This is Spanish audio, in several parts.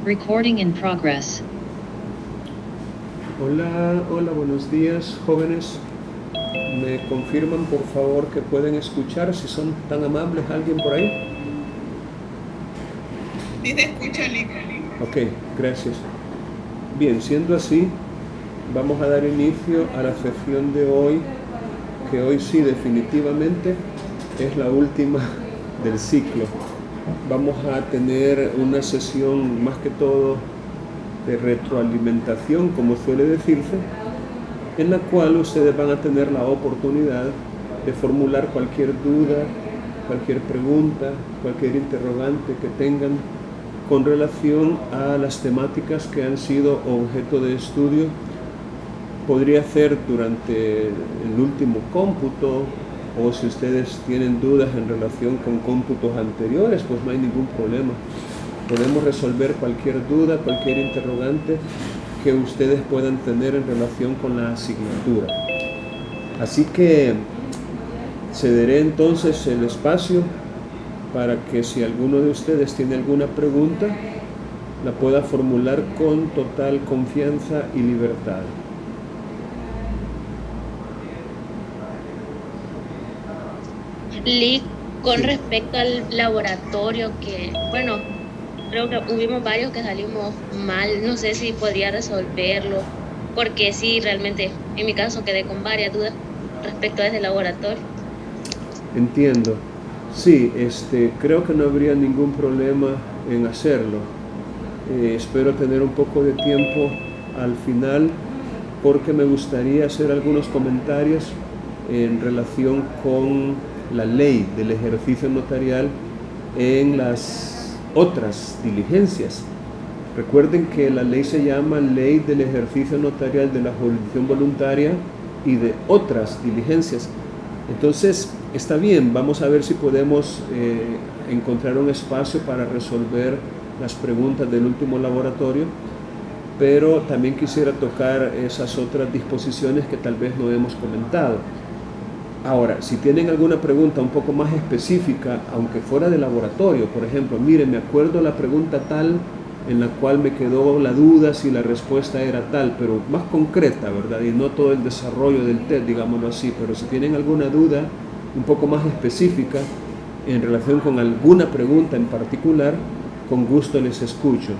Recording in progress. Hola, buenos días, jóvenes. ¿Me confirman, por favor, que pueden escuchar? Si son tan amables, ¿alguien por ahí? Sí se escucha, Lick. Ok, gracias. Bien, siendo así, vamos a dar inicio a la sesión de hoy, que hoy sí definitivamente es la última del ciclo. Vamos a tener una sesión más que todo de retroalimentación, como suele decirse, en la cual ustedes van a tener la oportunidad de formular cualquier duda, cualquier pregunta, cualquier interrogante que tengan con relación a las temáticas que han sido objeto de estudio. Podría ser durante el último cómputo, o si ustedes tienen dudas en relación con cómputos anteriores, pues no hay ningún problema. Podemos resolver cualquier duda, cualquier interrogante que ustedes puedan tener en relación con la asignatura. Así que cederé entonces el espacio para que si alguno de ustedes tiene alguna pregunta, la pueda formular con total confianza y libertad. Lick, con Sí. respecto al laboratorio, que, bueno, creo que hubimos varios que salimos mal, no sé si podría resolverlo, porque sí, realmente, en mi caso quedé con varias dudas respecto a ese laboratorio. Entiendo. Sí, creo que no habría ningún problema en hacerlo. Espero tener un poco de tiempo al final porque me gustaría hacer algunos comentarios en relación con la ley del ejercicio notarial en las otras diligencias. Recuerden que la ley se llama Ley del Ejercicio Notarial de la Jurisdicción Voluntaria y de otras diligencias. Entonces, está bien, vamos a ver si podemos encontrar un espacio para resolver las preguntas del último laboratorio, pero también quisiera tocar esas otras disposiciones que tal vez no hemos comentado. Ahora, si tienen alguna pregunta un poco más específica, aunque fuera de laboratorio, por ejemplo, miren, me acuerdo la pregunta tal en la cual me quedó la duda si la respuesta era tal, pero más concreta, ¿verdad? Y no todo el desarrollo del test, digámoslo así, pero si tienen alguna duda un poco más específica en relación con alguna pregunta en particular, con gusto les escucho.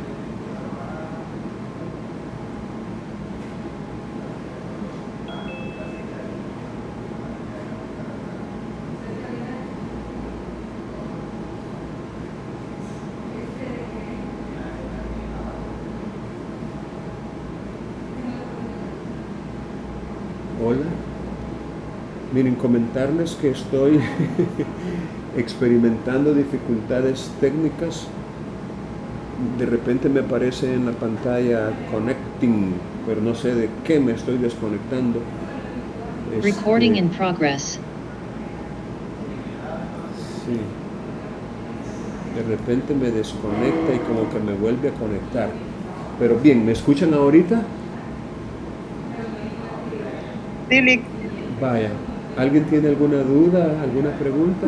Hola. Miren, comentarles que estoy experimentando dificultades técnicas. De repente me aparece en la pantalla connecting, pero no sé de qué me estoy desconectando. Recording in progress. Sí. De repente me desconecta y como que me vuelve a conectar. Pero bien, ¿me escuchan ahorita? Sí, Lick. Vaya, ¿alguien tiene alguna duda, alguna pregunta?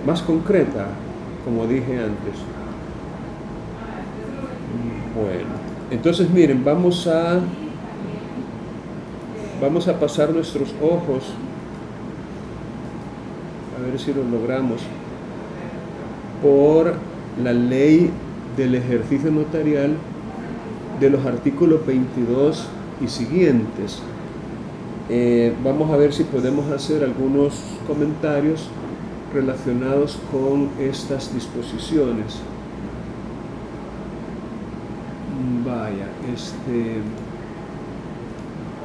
Más concreta, como dije antes. Bueno, entonces miren, vamos a pasar nuestros ojos, a ver si lo logramos, por la ley del ejercicio notarial de los artículos 22 y siguientes. Vamos a ver si podemos hacer algunos comentarios relacionados con estas disposiciones. Vaya,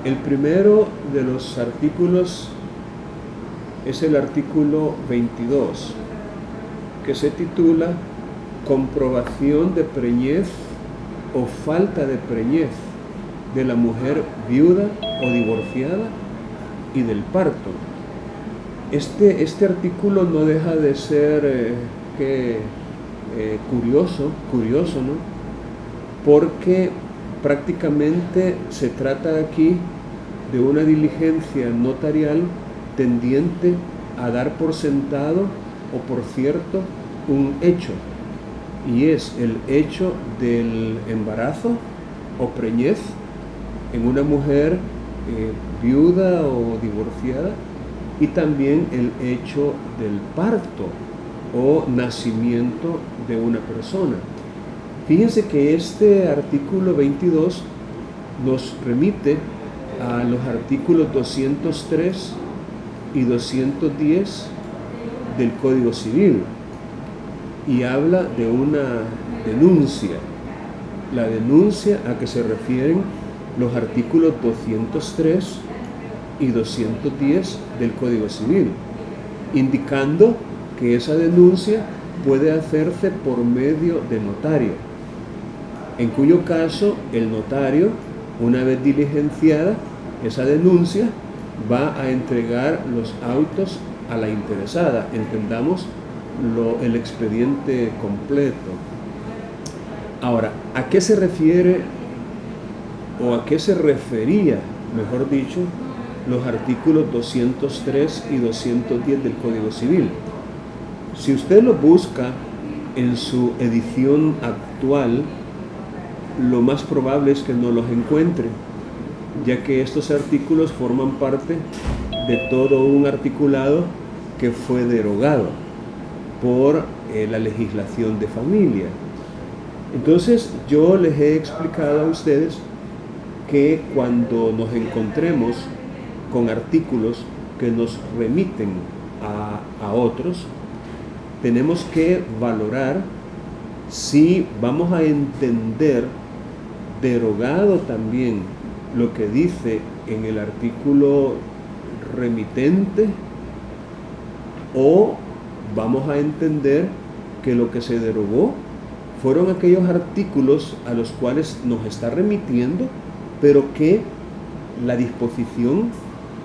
el primero de los artículos es el artículo 22, que se titula Comprobación de preñez o falta de preñez de la mujer viuda o divorciada y del parto. Este artículo no deja de ser curioso, ¿no? Porque prácticamente se trata aquí de una diligencia notarial tendiente a dar por sentado o por cierto un hecho. y es el hecho del embarazo o preñez en una mujer viuda o divorciada, y también el hecho del parto o nacimiento de una persona. Fíjense que este artículo 22 nos remite a los artículos 203 y 210 del Código Civil y habla de una denuncia. La denuncia a que se refieren los artículos 203 y 210 del Código Civil, indicando que esa denuncia puede hacerse por medio de notario, en cuyo caso el notario, una vez diligenciada esa denuncia, va a entregar los autos a la interesada, entendamos el expediente completo. Ahora, ¿a qué se refiere o a qué se refería, mejor dicho, los artículos 203 y 210 del Código Civil? Si usted lo busca en su edición actual, lo más probable es que no los encuentre, ya que estos artículos forman parte de todo un articulado que fue derogado por la legislación de familia. Entonces, yo les he explicado a ustedes que cuando nos encontremos con artículos que nos remiten a otros, tenemos que valorar si vamos a entender derogado también lo que dice en el artículo remitente, o vamos a entender que lo que se derogó fueron aquellos artículos a los cuales nos está remitiendo, pero que la disposición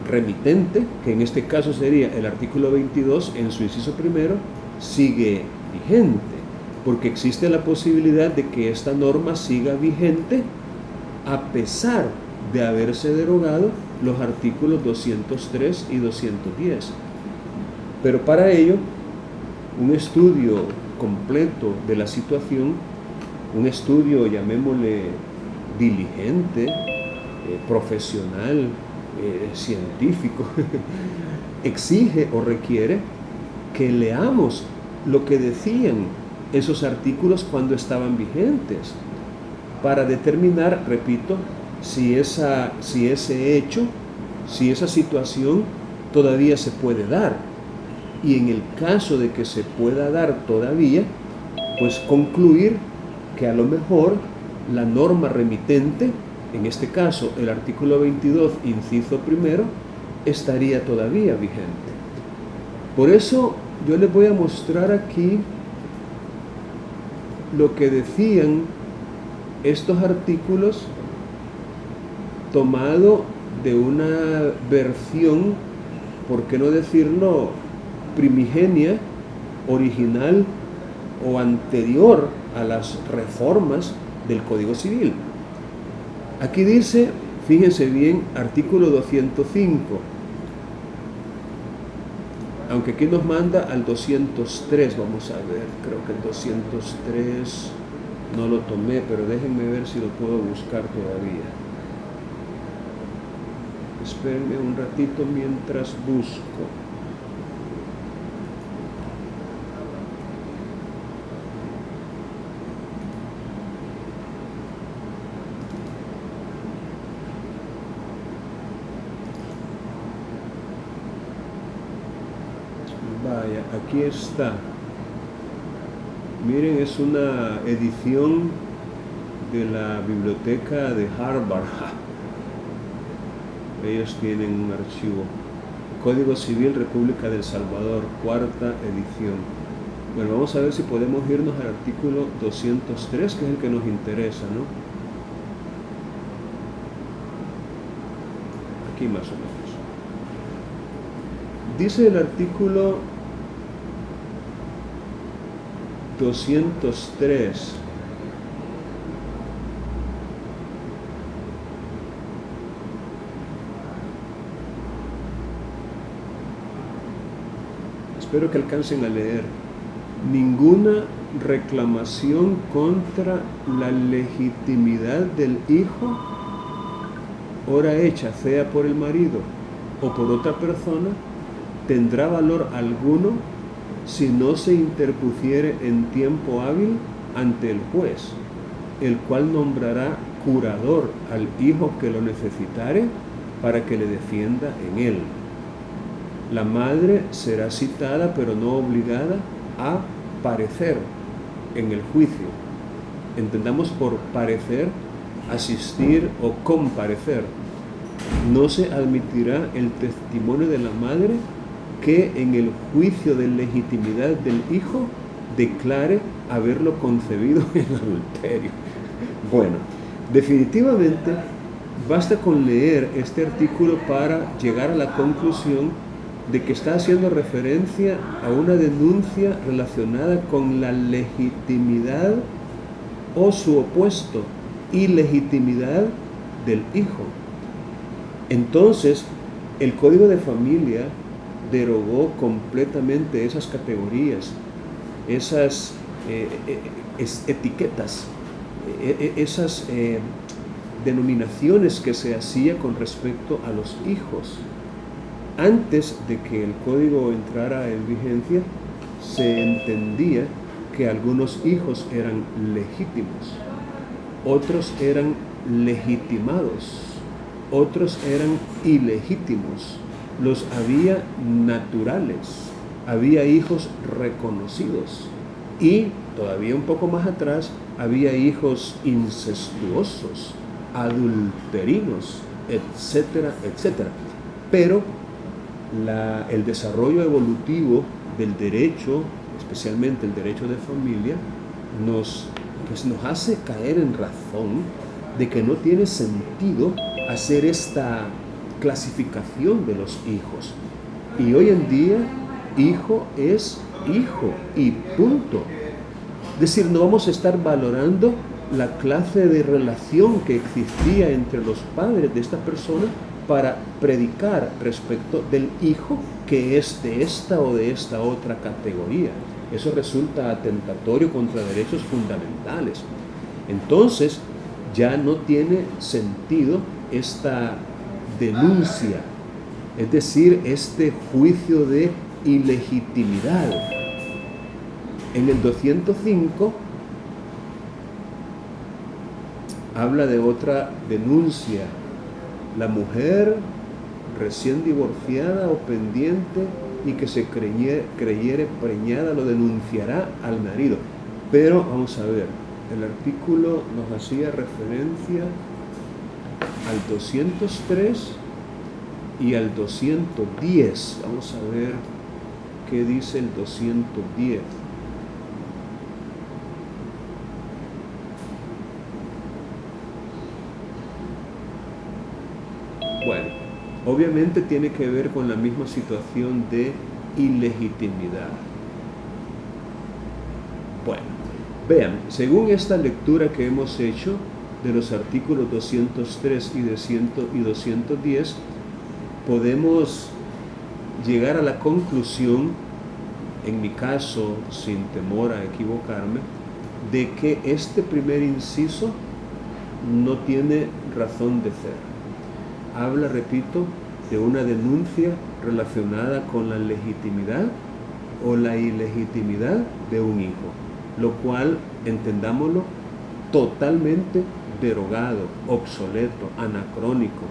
remitente, que en este caso sería el artículo 22 en su inciso primero, sigue vigente, porque existe la posibilidad de que esta norma siga vigente a pesar de haberse derogado los artículos 203 y 210. Pero para ello, un estudio completo de la situación, un estudio, llamémosle, diligente, profesional, científico, exige o requiere que leamos lo que decían esos artículos cuando estaban vigentes, para determinar, repito, si ese hecho, si esa situación todavía se puede dar. Y en el caso de que se pueda dar todavía, pues concluir que a lo mejor la norma remitente, en este caso el artículo 22, inciso primero, estaría todavía vigente. Por eso yo les voy a mostrar aquí lo que decían estos artículos, tomado de una versión, por qué no decirlo, primigenia, original o anterior a las reformas del Código Civil. Aquí dice, fíjense bien, artículo 205, aunque aquí nos manda al 203, vamos a ver, creo que el 203 no lo tomé, pero déjenme ver si lo puedo buscar todavía. Espérenme un ratito mientras busco. Vaya, aquí está. Miren, es una edición de la biblioteca de Harvard. Ellos tienen un archivo. Código Civil, República del Salvador, cuarta edición. Bueno, vamos a ver si podemos irnos al artículo 203, que es el que nos interesa, ¿no? Aquí más o menos. Dice el artículo 203. Espero que alcancen a leer. Ninguna reclamación contra la legitimidad del hijo, ora hecha sea por el marido o por otra persona, tendrá valor alguno si no se interpusiere en tiempo hábil ante el juez, el cual nombrará curador al hijo que lo necesitare para que le defienda en él. La madre será citada, pero no obligada a parecer en el juicio. Entendamos por parecer, asistir o comparecer. No se admitirá el testimonio de la madre que en el juicio de legitimidad del hijo declare haberlo concebido en adulterio. Bueno, definitivamente basta con leer este artículo para llegar a la conclusión de que está haciendo referencia a una denuncia relacionada con la legitimidad o su opuesto, ilegitimidad del hijo. Entonces, el Código de Familia derogó completamente esas categorías, esas etiquetas, esas denominaciones que se hacía con respecto a los hijos. Antes de que el código entrara en vigencia, se entendía que algunos hijos eran legítimos, otros eran legitimados, otros eran ilegítimos. Los había naturales, había hijos reconocidos y todavía un poco más atrás había hijos incestuosos, adulterinos, etcétera, etcétera. Pero el desarrollo evolutivo del derecho, especialmente el derecho de familia, nos hace caer en razón de que no tiene sentido hacer esta clasificación de los hijos. Y hoy en día, hijo es hijo y punto. Es decir, no vamos a estar valorando la clase de relación que existía entre los padres de esta persona para predicar respecto del hijo que es de esta o de esta otra categoría. Eso resulta atentatorio contra derechos fundamentales. Entonces, ya no tiene sentido esta denuncia, es decir, este juicio de ilegitimidad. En el 205 habla de otra denuncia. La mujer recién divorciada o pendiente y que se creyere preñada lo denunciará al marido. Pero vamos a ver, el artículo nos hacía referencia al 203 y al 210. Vamos a ver qué dice el 210. Bueno, obviamente tiene que ver con la misma situación de ilegitimidad. Bueno, vean, según esta lectura que hemos hecho de los artículos 203 y 210, podemos llegar a la conclusión, en mi caso, sin temor a equivocarme, de que este primer inciso no tiene razón de ser. Habla, repito, de una denuncia relacionada con la legitimidad o la ilegitimidad de un hijo, lo cual, entendámoslo, totalmente derogado, obsoleto, anacrónico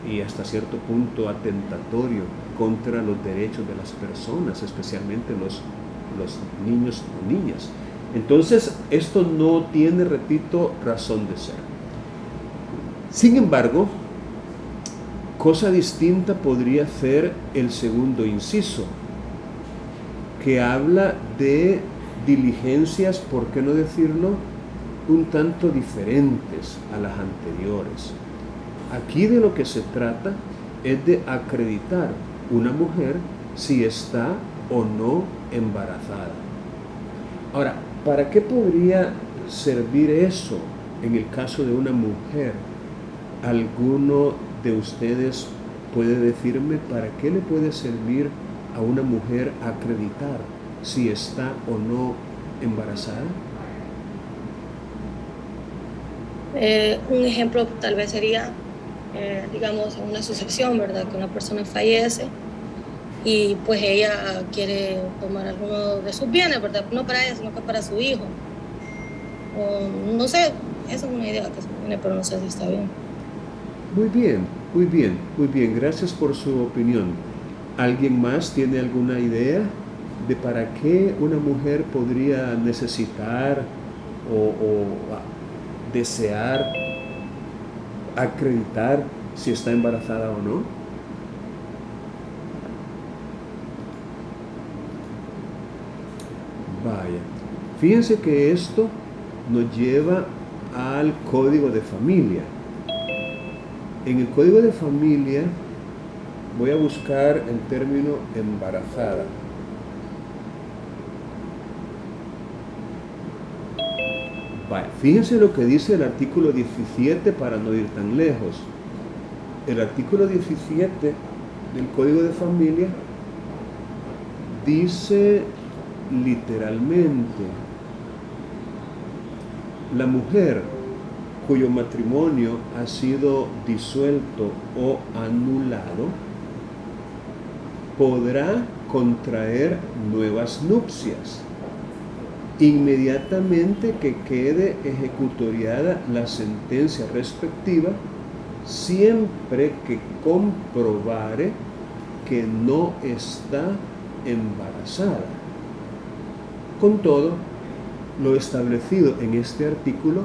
y hasta cierto punto atentatorio contra los derechos de las personas, especialmente los niños o niñas. Entonces, esto no tiene, repito, razón de ser. Sin embargo, cosa distinta podría ser el segundo inciso, que habla de diligencias, por qué no decirlo, un tanto diferentes a las anteriores. Aquí de lo que se trata es de acreditar una mujer si está o no embarazada. Ahora, ¿para qué podría servir eso en el caso de una mujer? ¿Alguno de ustedes puede decirme para qué le puede servir a una mujer acreditar si está o no embarazada? Un ejemplo tal vez sería, digamos, en una sucesión, ¿verdad? Que una persona fallece y pues ella quiere tomar alguno de sus bienes, ¿verdad? No para ella, sino que para su hijo. O no sé, esa es una idea que se me viene, pero no sé si está bien. Muy bien, muy bien, muy bien. Gracias por su opinión. ¿Alguien más tiene alguna idea de para qué una mujer podría necesitar o desear acreditar si está embarazada o no? Vaya, fíjense que esto nos lleva al código de familia. En el código de familia voy a buscar el término embarazada. Vaya, fíjense lo que dice el artículo 17 para no ir tan lejos. El artículo 17 del código de familia dice literalmente: la mujer cuyo matrimonio ha sido disuelto o anulado podrá contraer nuevas nupcias inmediatamente que quede ejecutoriada la sentencia respectiva, siempre que comprobare que no está embarazada. Con todo, lo establecido en este artículo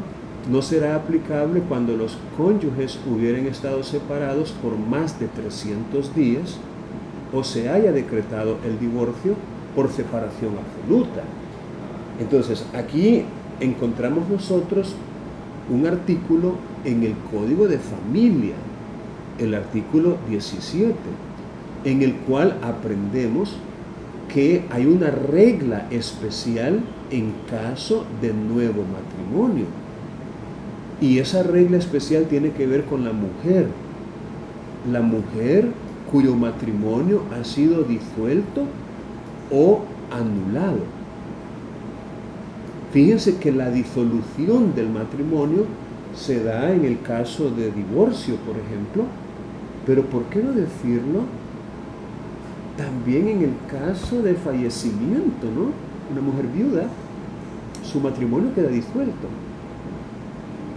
no será aplicable cuando los cónyuges hubieran estado separados por más de 300 días o se haya decretado el divorcio por separación absoluta. Entonces, aquí encontramos nosotros un artículo en el Código de Familia, el artículo 17, en el cual aprendemos que hay una regla especial en caso de nuevo matrimonio. Y esa regla especial tiene que ver con la mujer. La mujer cuyo matrimonio ha sido disuelto o anulado. Fíjense que la disolución del matrimonio se da en el caso de divorcio, por ejemplo, pero ¿por qué no decirlo también en el caso de fallecimiento, ¿no? Una mujer viuda, su matrimonio queda disuelto.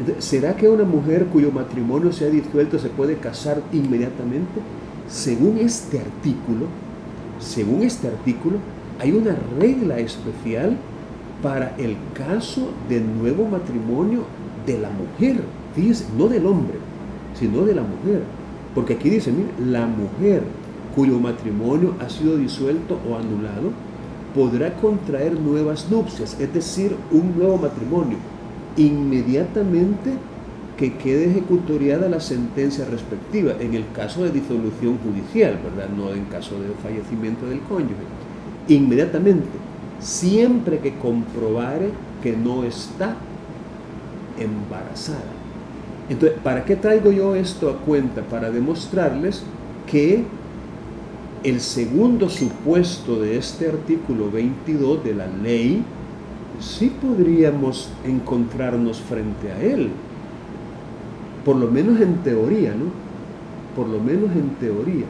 Entonces, ¿será que una mujer cuyo matrimonio se ha disuelto se puede casar inmediatamente? Según este artículo, hay una regla especial para el caso de nuevo matrimonio de la mujer. Fíjense, no del hombre, sino de la mujer. Porque aquí dice, mire, la mujer cuyo matrimonio ha sido disuelto o anulado podrá contraer nuevas nupcias, es decir, un nuevo matrimonio, inmediatamente que quede ejecutoriada la sentencia respectiva, en el caso de disolución judicial, ¿verdad? No en caso de fallecimiento del cónyuge. Inmediatamente, siempre que comprobare que no está embarazada. Entonces, ¿para qué traigo yo esto a cuenta? Para demostrarles que el segundo supuesto de este artículo 22 de la ley, sí podríamos encontrarnos frente a él. Por lo menos en teoría, ¿no? Por lo menos en teoría.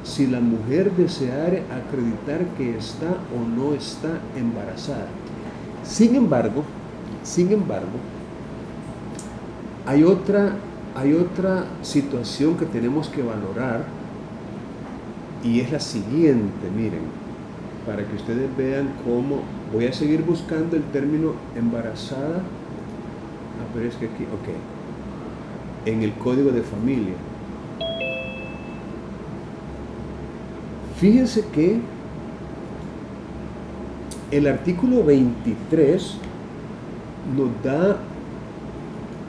Si la mujer deseare acreditar que está o no está embarazada. Sin embargo, hay otra situación que tenemos que valorar, y es la siguiente, miren, para que ustedes vean cómo voy a seguir buscando el término embarazada. Pero es que aquí, ok, en el Código de Familia. Fíjense que el artículo 23 nos da,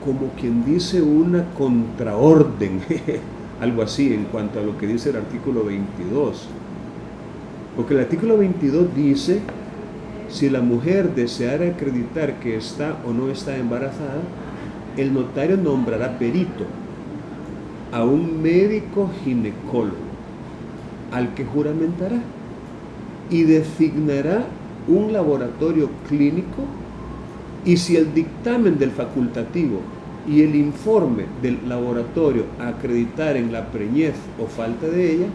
como quien dice, una contraorden, algo así en cuanto a lo que dice el artículo 22. Porque el artículo 22 dice, si la mujer deseara acreditar que está o no está embarazada, el notario nombrará perito a un médico ginecólogo, al que juramentará, y designará un laboratorio clínico, y si el dictamen del facultativo y el informe del laboratorio acreditaren la preñez o falta de ella,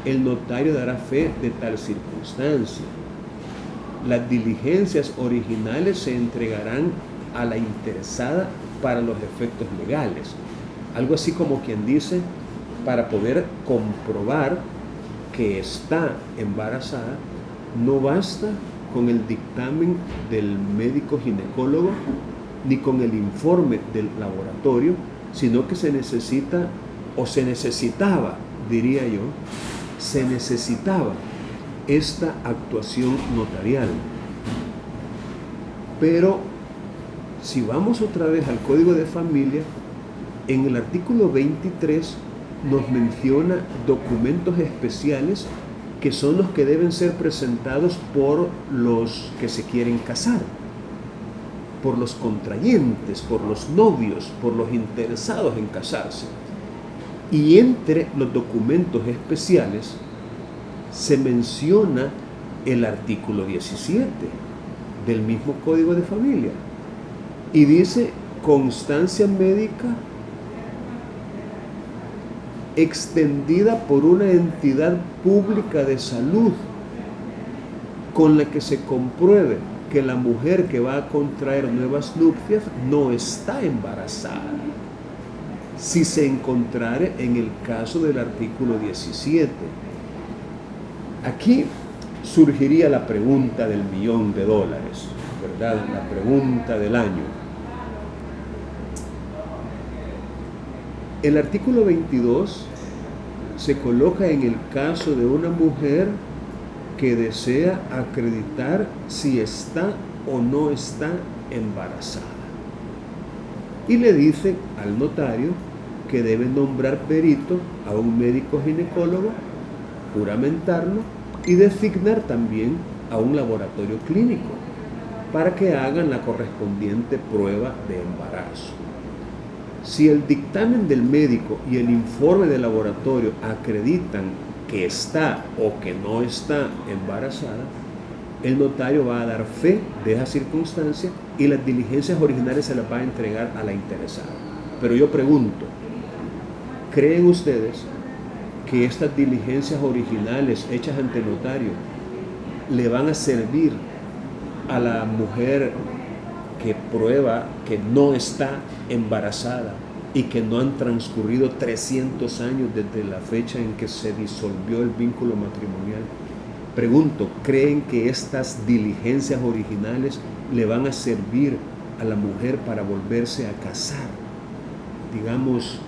el notario dará fe de tal circunstancia. Las diligencias originales se entregarán a la interesada para los efectos legales. Algo así como quien dice, para poder comprobar que está embarazada, no basta con el dictamen del médico ginecólogo ni con el informe del laboratorio, sino que se necesita, o se necesitaba, diría yo, se necesitaba esta actuación notarial. Pero si vamos otra vez al Código de Familia, en el artículo 23 nos menciona documentos especiales que son los que deben ser presentados por los que se quieren casar, por los contrayentes, por los novios, por los interesados en casarse. Y entre los documentos especiales se menciona el artículo 17 del mismo Código de Familia y dice constancia médica extendida por una entidad pública de salud con la que se compruebe que la mujer que va a contraer nuevas nupcias no está embarazada, si se encontrare en el caso del artículo 17. Aquí surgiría la pregunta del $1.000.000, ¿verdad? La pregunta del año. El artículo 22 se coloca en el caso de una mujer que desea acreditar si está o no está embarazada. Y le dice al notario que debe nombrar perito a un médico ginecólogo, juramentarlo y designar también a un laboratorio clínico para que hagan la correspondiente prueba de embarazo. Si el dictamen del médico y el informe del laboratorio acreditan que está o que no está embarazada, el notario va a dar fe de esa circunstancia y las diligencias originales se las va a entregar a la interesada. Pero yo pregunto, ¿creen ustedes que estas diligencias originales hechas ante el notario le van a servir a la mujer que prueba que no está embarazada y que no han transcurrido 300 años desde la fecha en que se disolvió el vínculo matrimonial? Pregunto, ¿creen que estas diligencias originales le van a servir a la mujer para volverse a casar? Digamos,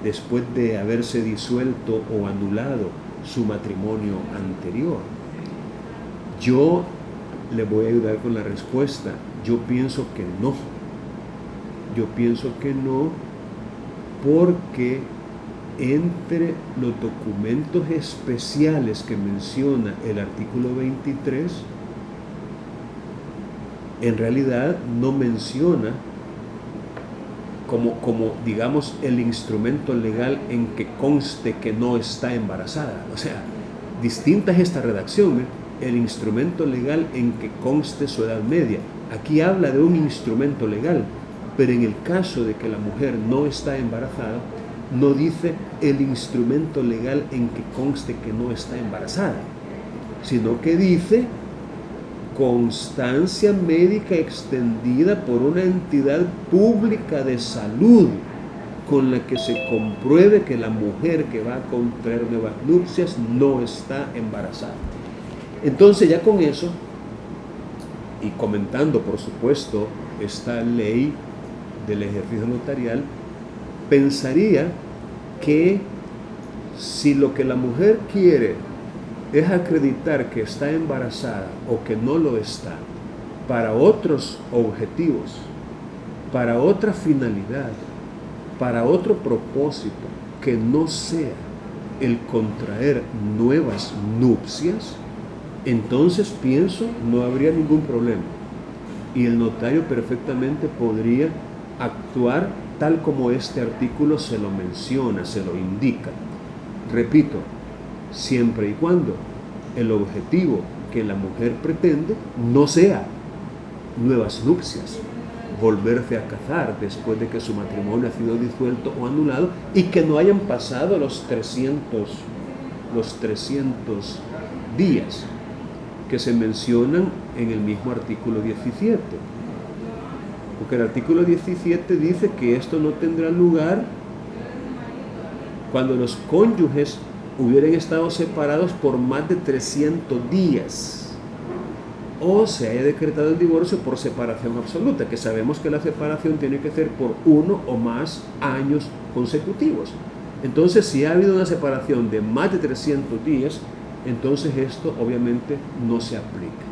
después de haberse disuelto o anulado su matrimonio anterior. Yo le voy a ayudar con la respuesta. Yo pienso que no. Yo pienso que no, porque entre los documentos especiales que menciona el artículo 23, en realidad no menciona como digamos el instrumento legal en que conste que no está embarazada. O sea, distinta es esta redacción, el instrumento legal en que conste su edad media. Aquí habla de un instrumento legal, pero en el caso de que la mujer no está embarazada, no dice el instrumento legal en que conste que no está embarazada, sino que dice constancia médica extendida por una entidad pública de salud con la que se compruebe que la mujer que va a contraer nuevas nupcias no está embarazada. Entonces ya con eso, y comentando por supuesto esta ley del ejercicio notarial, pensaría que si lo que la mujer quiere es acreditar que está embarazada o que no lo está, para otros objetivos, para otra finalidad, para otro propósito que no sea el contraer nuevas nupcias, entonces pienso no habría ningún problema y el notario perfectamente podría actuar tal como este artículo se lo menciona, se lo indica. Repito, siempre y cuando el objetivo que la mujer pretende no sea nuevas nupcias, volverse a casar después de que su matrimonio ha sido disuelto o anulado y que no hayan pasado los 300 días que se mencionan en el mismo artículo 17. Porque el artículo 17 dice que esto no tendrá lugar cuando los cónyuges hubieran estado separados por más de 300 días o se haya decretado el divorcio por separación absoluta, que sabemos que la separación tiene que ser por 1 o más años consecutivos. Entonces, si ha habido una separación de más de 300 días, entonces esto obviamente no se aplica.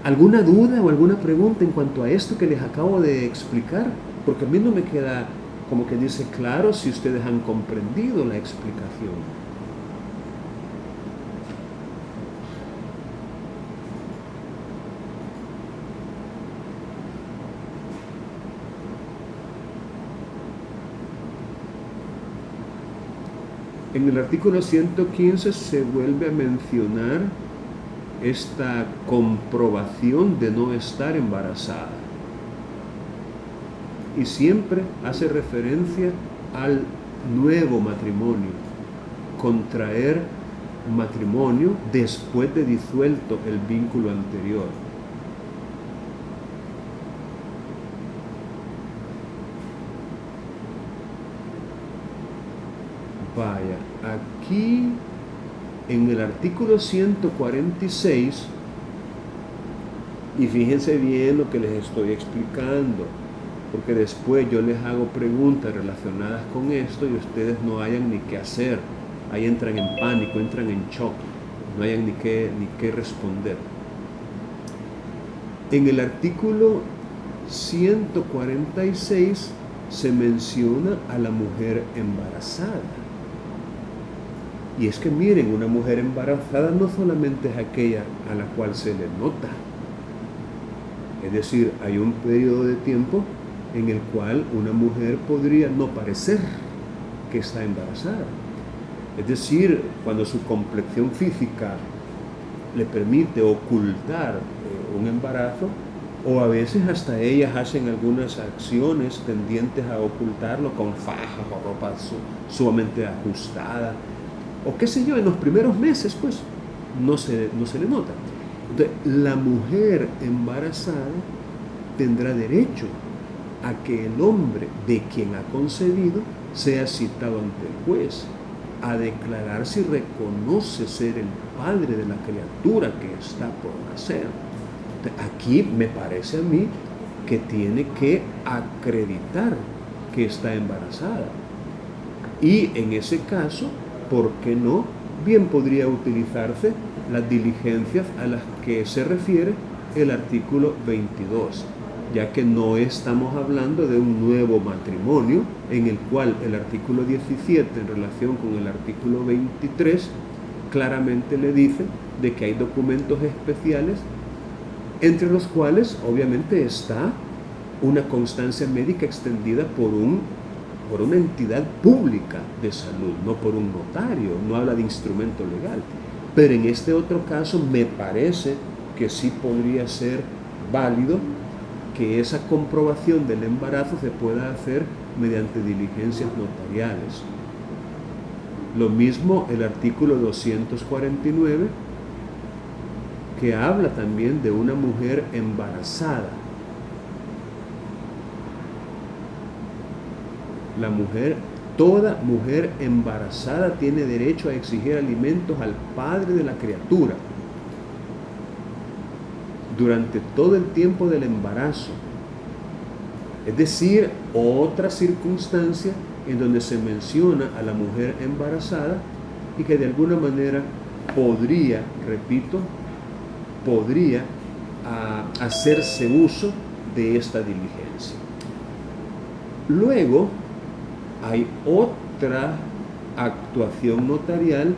¿Alguna duda o alguna pregunta en cuanto a esto que les acabo de explicar? Porque a mí no me queda, como que dice, claro si ustedes han comprendido la explicación. En el artículo 115 se vuelve a mencionar esta comprobación de no estar embarazada. Y siempre hace referencia al nuevo matrimonio, contraer matrimonio después de disuelto el vínculo anterior. Vaya, aquí en el artículo 146, y fíjense bien lo que les estoy explicando, porque después yo les hago preguntas relacionadas con esto y ustedes no hayan ni qué hacer, ahí entran en pánico, entran en shock, no hayan ni qué responder. En el artículo 146 se menciona a la mujer embarazada. Y es que miren, una mujer embarazada no solamente es aquella a la cual se le nota. Es decir, hay un periodo de tiempo en el cual una mujer podría no parecer que está embarazada. Es decir, cuando su complexión física le permite ocultar un embarazo, o a veces hasta ellas hacen algunas acciones tendientes a ocultarlo con fajas o ropa sumamente ajustada, o qué sé yo, en los primeros meses pues no se le nota. Entonces, la mujer embarazada tendrá derecho a que el hombre de quien ha concebido sea citado ante el juez a declarar si reconoce ser el padre de la criatura que está por nacer. Entonces, aquí me parece a mí que tiene que acreditar que está embarazada. Y en ese caso, ¿por qué no? Bien podría utilizarse las diligencias a las que se refiere el artículo 22, ya que no estamos hablando de un nuevo matrimonio en el cual el artículo 17 en relación con el artículo 23 claramente le dice de que hay documentos especiales entre los cuales obviamente está una constancia médica extendida por una entidad pública de salud, no por un notario, no habla de instrumento legal. Pero en este otro caso me parece que sí podría ser válido que esa comprobación del embarazo se pueda hacer mediante diligencias notariales. Lo mismo el artículo 249, que habla también de una mujer embarazada. Toda mujer embarazada tiene derecho a exigir alimentos al padre de la criatura durante todo el tiempo del embarazo. Es decir, otra circunstancia en donde se menciona a la mujer embarazada y que de alguna manera podría hacerse uso de esta diligencia. Luego, hay otra actuación notarial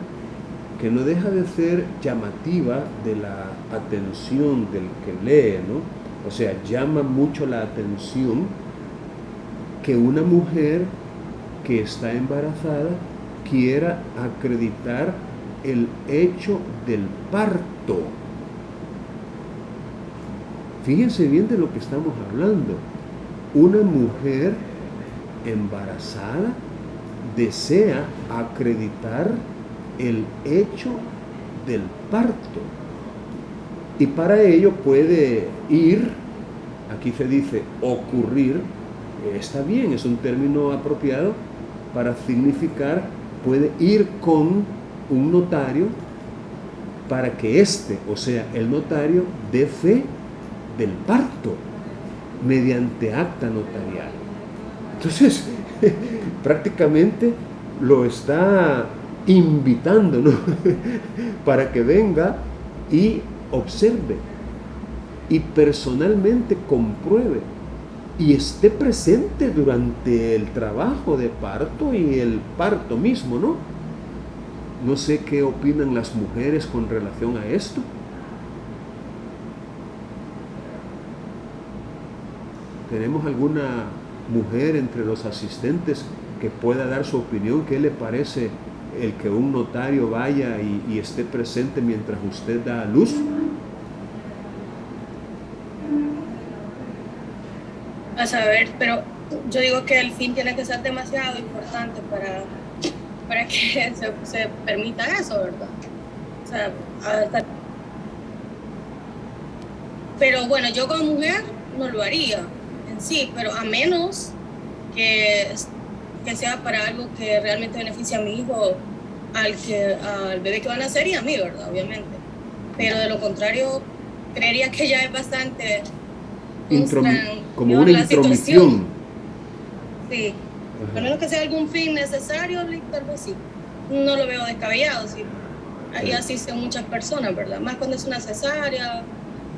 que no deja de ser llamativa de la atención del que lee, ¿no? O sea, llama mucho la atención que una mujer que está embarazada quiera acreditar el hecho del parto fíjense bien de lo que estamos hablando. Una mujer embarazada desea acreditar el hecho del parto. Y para ello puede ir, aquí se dice ocurrir, está bien, es un término apropiado para significar, puede ir con un notario para que éste, o sea, el notario, dé fe del parto mediante acta notarial. Entonces, prácticamente lo está invitando, ¿no? Para que venga y observe y personalmente compruebe y esté presente durante el trabajo de parto y el parto mismo, ¿no? No sé qué opinan las mujeres con relación a esto. ¿Tenemos alguna mujer entre los asistentes que pueda dar su opinión? ¿Qué le parece el que un notario vaya y esté presente mientras usted da a luz? A saber, pero yo digo que el fin tiene que ser demasiado importante para que se permita eso, ¿verdad? O sea, pero bueno, yo como mujer no lo haría en sí, pero a menos que sea para algo que realmente beneficie a mi hijo, al bebé que van a nacer y a mí, ¿verdad? Obviamente. Pero de lo contrario, creería que ya es bastante como una intromisión. Sí. A menos que sea algún fin necesario, tal vez sí. No lo veo descabellado, sí. Y así son muchas personas, ¿verdad? Más cuando es una cesárea.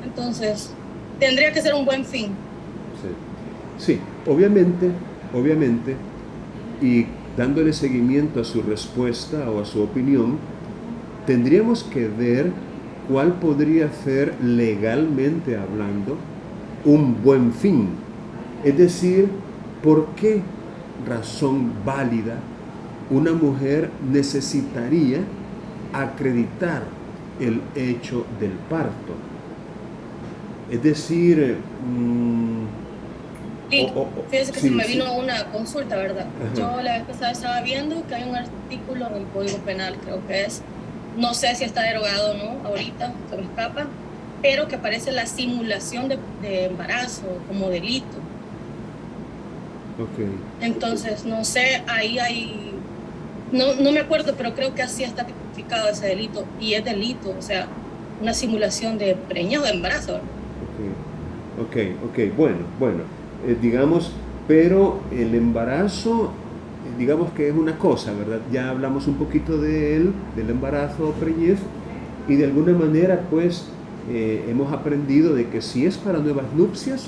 Entonces, tendría que ser un buen fin. Sí, obviamente, y dándole seguimiento a su respuesta o a su opinión, tendríamos que ver cuál podría ser, legalmente hablando, un buen fin. Es decir, ¿por qué razón válida una mujer necesitaría acreditar el hecho del parto? Es decir, fíjese que se me vino una consulta, ¿verdad? Ajá. Yo la vez pasada estaba viendo que hay un artículo en el Código Penal, creo que es, no sé si está derogado o no, ahorita se me escapa, pero que aparece la simulación de embarazo como delito. Okay. Entonces, no sé, ahí hay, no me acuerdo, pero creo que así está tipificado ese delito, y es delito, o sea, una simulación de preñado de embarazo. Ok, bueno, digamos, pero el embarazo, digamos que es una cosa, ¿verdad? Ya hablamos un poquito de él, del embarazo o preñez, y de alguna manera, pues, hemos aprendido de que si es para nuevas nupcias,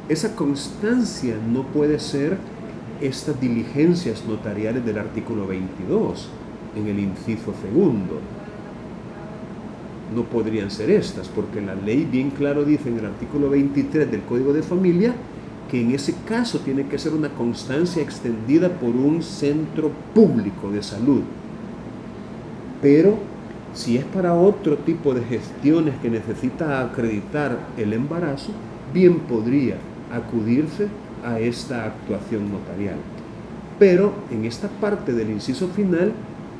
esa constancia no puede ser estas diligencias notariales del artículo 22, en el inciso segundo. No podrían ser estas, porque la ley bien claro dice en el artículo 23 del Código de Familia que en ese caso tiene que ser una constancia extendida por un centro público de salud. Pero si es para otro tipo de gestiones que necesita acreditar el embarazo, bien podría acudirse a esta actuación notarial. Pero en esta parte del inciso final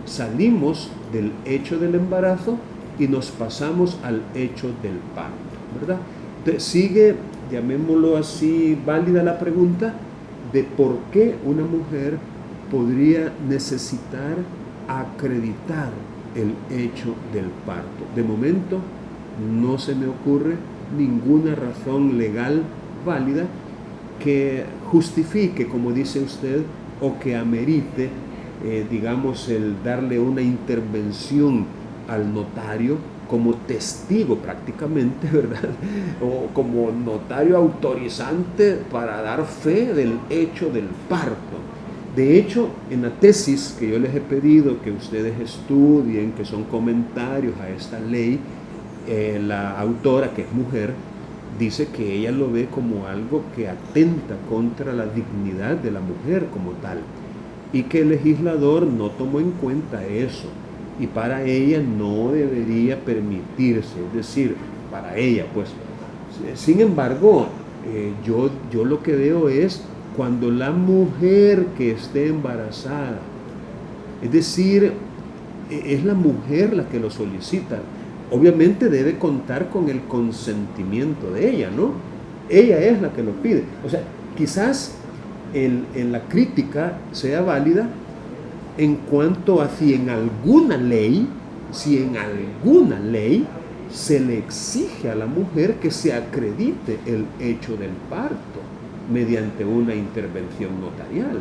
salimos del hecho del embarazo y nos pasamos al hecho del parto, ¿verdad? Entonces, sigue, llamémoslo así, válida la pregunta de por qué una mujer podría necesitar acreditar el hecho del parto. De momento no se me ocurre ninguna razón legal válida que justifique, como dice usted, o que amerite, digamos, el darle una intervención al notario como testigo prácticamente, ¿verdad? O como notario autorizante para dar fe del hecho del parto. De hecho, en la tesis que yo les he pedido que ustedes estudien, que son comentarios a esta ley, la autora, que es mujer, dice que ella lo ve como algo que atenta contra la dignidad de la mujer como tal, y que el legislador no tomó en cuenta eso, y para ella no debería permitirse, es decir, para ella, pues, Sin embargo, yo lo que veo es cuando la mujer que esté embarazada, es decir, es la mujer la que lo solicita, obviamente debe contar con el consentimiento de ella, ¿no? Ella es la que lo pide. O sea, quizás la crítica sea válida en cuanto a si en alguna ley se le exige a la mujer que se acredite el hecho del parto mediante una intervención notarial.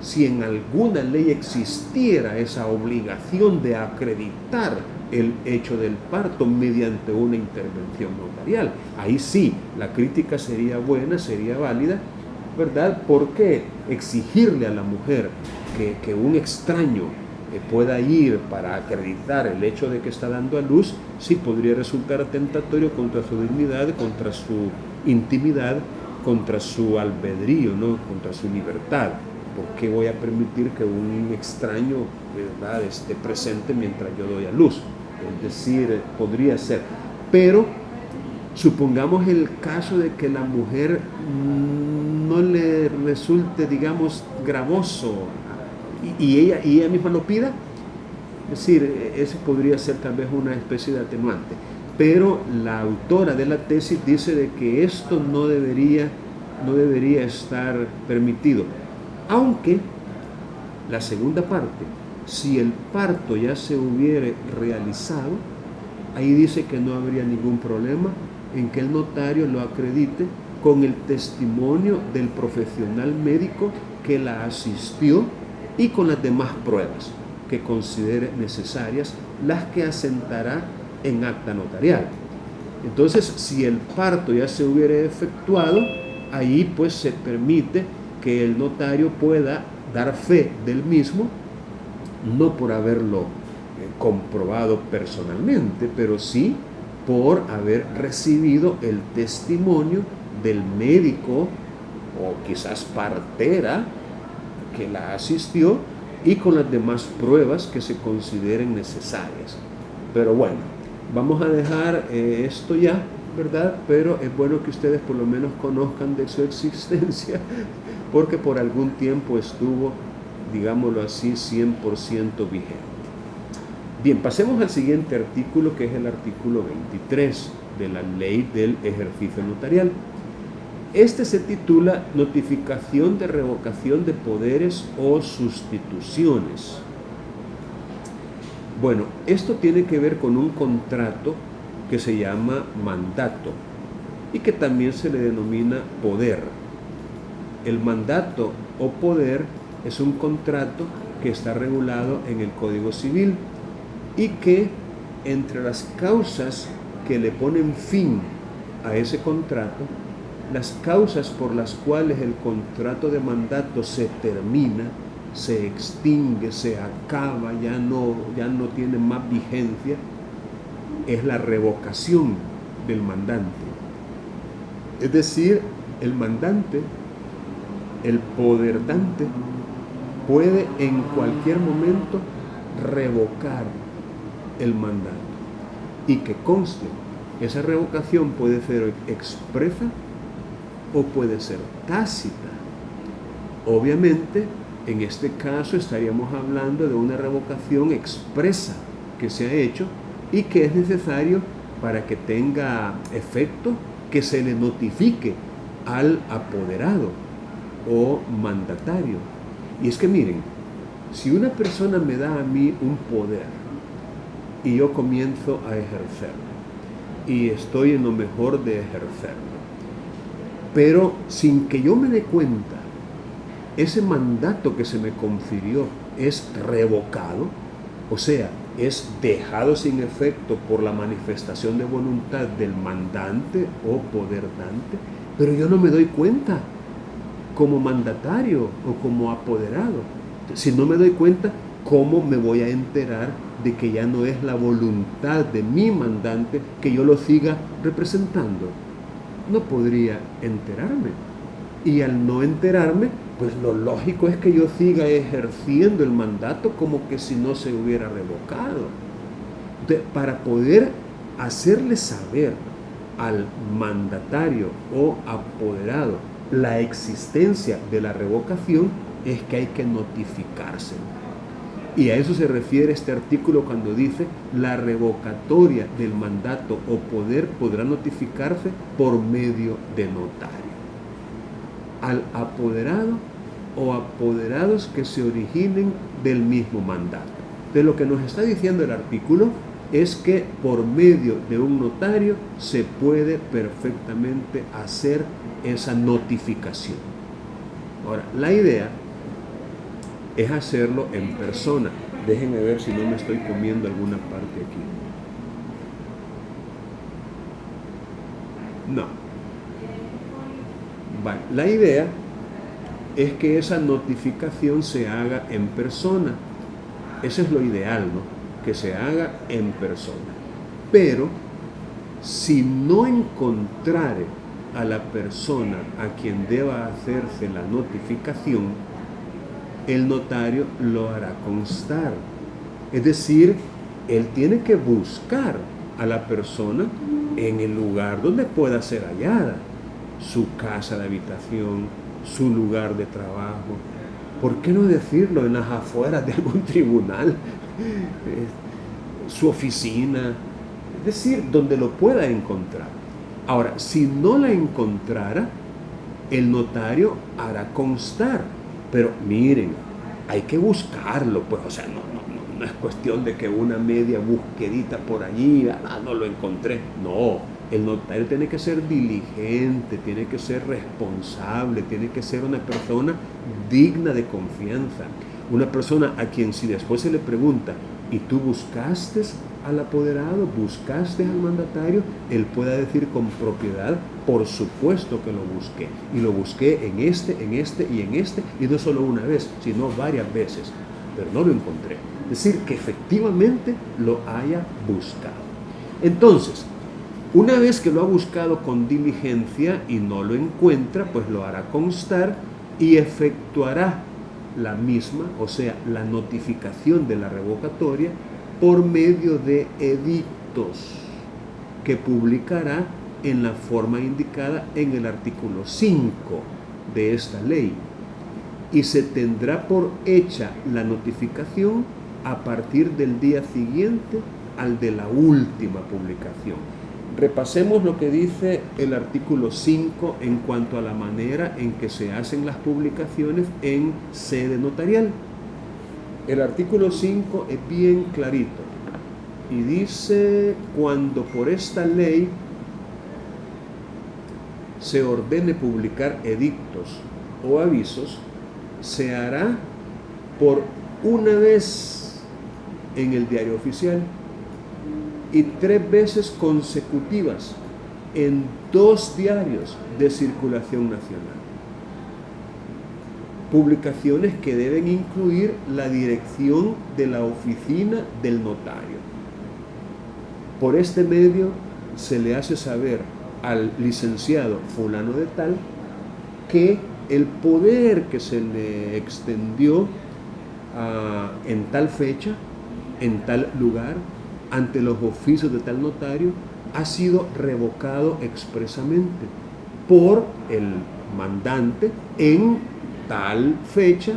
Si en alguna ley existiera esa obligación de acreditar el hecho del parto mediante una intervención notarial, ahí sí, la crítica sería buena, sería válida, ¿verdad? Porque exigirle a la mujer que un extraño pueda ir para acreditar el hecho de que está dando a luz, sí podría resultar atentatorio contra su dignidad, contra su intimidad, contra su albedrío, ¿no? Contra su libertad. ¿Por qué voy a permitir que un extraño, ¿verdad?, esté presente mientras yo doy a luz? Es decir, podría ser. Pero supongamos el caso de que la mujer no le resulte, digamos, gravoso y ella misma lo pida. Es decir, ese podría ser tal vez una especie de atenuante. Pero la autora de la tesis dice de que esto no debería estar permitido. Aunque la segunda parte, si el parto ya se hubiere realizado, ahí dice que no habría ningún problema en que el notario lo acredite con el testimonio del profesional médico que la asistió y con las demás pruebas que considere necesarias, las que asentará en acta notarial. Entonces, si el parto ya se hubiere efectuado, ahí pues se permite que el notario pueda dar fe del mismo, no por haberlo comprobado personalmente, pero sí por haber recibido el testimonio del médico o quizás partera que la asistió y con las demás pruebas que se consideren necesarias. Pero bueno, vamos a dejar esto ya, ¿verdad? Pero es bueno que ustedes por lo menos conozcan de su existencia, porque por algún tiempo estuvo, digámoslo así, 100% vigente. Bien, pasemos al siguiente artículo, que es el artículo 23 de la Ley del Ejercicio Notarial. Este se titula Notificación de revocación de poderes o sustituciones. Bueno, esto tiene que ver con un contrato que se llama mandato y que también se le denomina poder. El mandato o poder es un contrato que está regulado en el Código Civil y que entre las causas que le ponen fin a ese contrato, las causas por las cuales el contrato de mandato se termina, se extingue, se acaba, ya no tiene más vigencia, es la revocación del mandante. Es decir, el mandante, el poderdante, puede en cualquier momento revocar el mandato. Y que conste, esa revocación puede ser expresa o puede ser tácita. Obviamente, en este caso estaríamos hablando de una revocación expresa que se ha hecho y que es necesario para que tenga efecto que se le notifique al apoderado o mandatario. Y es que miren, si una persona me da a mí un poder y yo comienzo a ejercerlo y estoy en lo mejor de ejercerlo, pero sin que yo me dé cuenta, ese mandato que se me confirió es revocado, o sea, es dejado sin efecto por la manifestación de voluntad del mandante o poderdante, pero yo no me doy cuenta como mandatario o como apoderado. Si no me doy cuenta, ¿cómo me voy a enterar de que ya no es la voluntad de mi mandante que yo lo siga representando? No podría enterarme. Y al no enterarme, pues lo lógico es que yo siga ejerciendo el mandato como que si no se hubiera revocado. Entonces, para poder hacerle saber al mandatario o apoderado la existencia de la revocación, es que hay que notificárselo. Y a eso se refiere este artículo cuando dice: la revocatoria del mandato o poder podrá notificarse por medio de notario al apoderado o apoderados que se originen del mismo mandato. De lo que nos está diciendo el artículo es que por medio de un notario se puede perfectamente hacer esa notificación. Ahora, la idea es hacerlo en persona. Déjenme ver si no me estoy comiendo alguna parte aquí. No. Vale. La idea es que esa notificación se haga en persona. Eso es lo ideal, ¿no? Que se haga en persona. Pero si no encontrare a la persona a quien deba hacerse la notificación, el notario lo hará constar. Es decir, él tiene que buscar a la persona en el lugar donde pueda ser hallada: su casa de habitación, su lugar de trabajo. ¿Por qué no decirlo en las afueras de algún tribunal? Su oficina, es decir, donde lo pueda encontrar. Ahora, si no la encontrara, el notario hará constar. Pero miren, hay que buscarlo, pues, o sea, no es cuestión de que una media busquedita por allí, no lo encontré. No, el notario tiene que ser diligente, tiene que ser responsable, tiene que ser una persona digna de confianza. Una persona a quien, si después se le pregunta: ¿y tú buscaste al apoderado? ¿Buscaste al mandatario? Él pueda decir con propiedad: por supuesto que lo busqué. Y lo busqué en este y en este, y no solo una vez, sino varias veces. Pero no lo encontré. Es decir, que efectivamente lo haya buscado. Entonces, una vez que lo ha buscado con diligencia y no lo encuentra, pues lo hará constar y efectuará la misma, o sea, la notificación de la revocatoria por medio de edictos que publicará en la forma indicada en el artículo 5 de esta ley, y se tendrá por hecha la notificación a partir del día siguiente al de la última publicación. Repasemos lo que dice el artículo 5 en cuanto a la manera en que se hacen las publicaciones en sede notarial. El artículo 5 es bien clarito y dice: cuando por esta ley se ordene publicar edictos o avisos, se hará por una vez en el diario oficial y 3 veces consecutivas en 2 diarios de circulación nacional. Publicaciones que deben incluir la dirección de la oficina del notario. Por este medio se le hace saber al licenciado fulano de tal que el poder que se le extendió en tal fecha, en tal lugar, ante los oficios de tal notario, ha sido revocado expresamente por el mandante en tal fecha,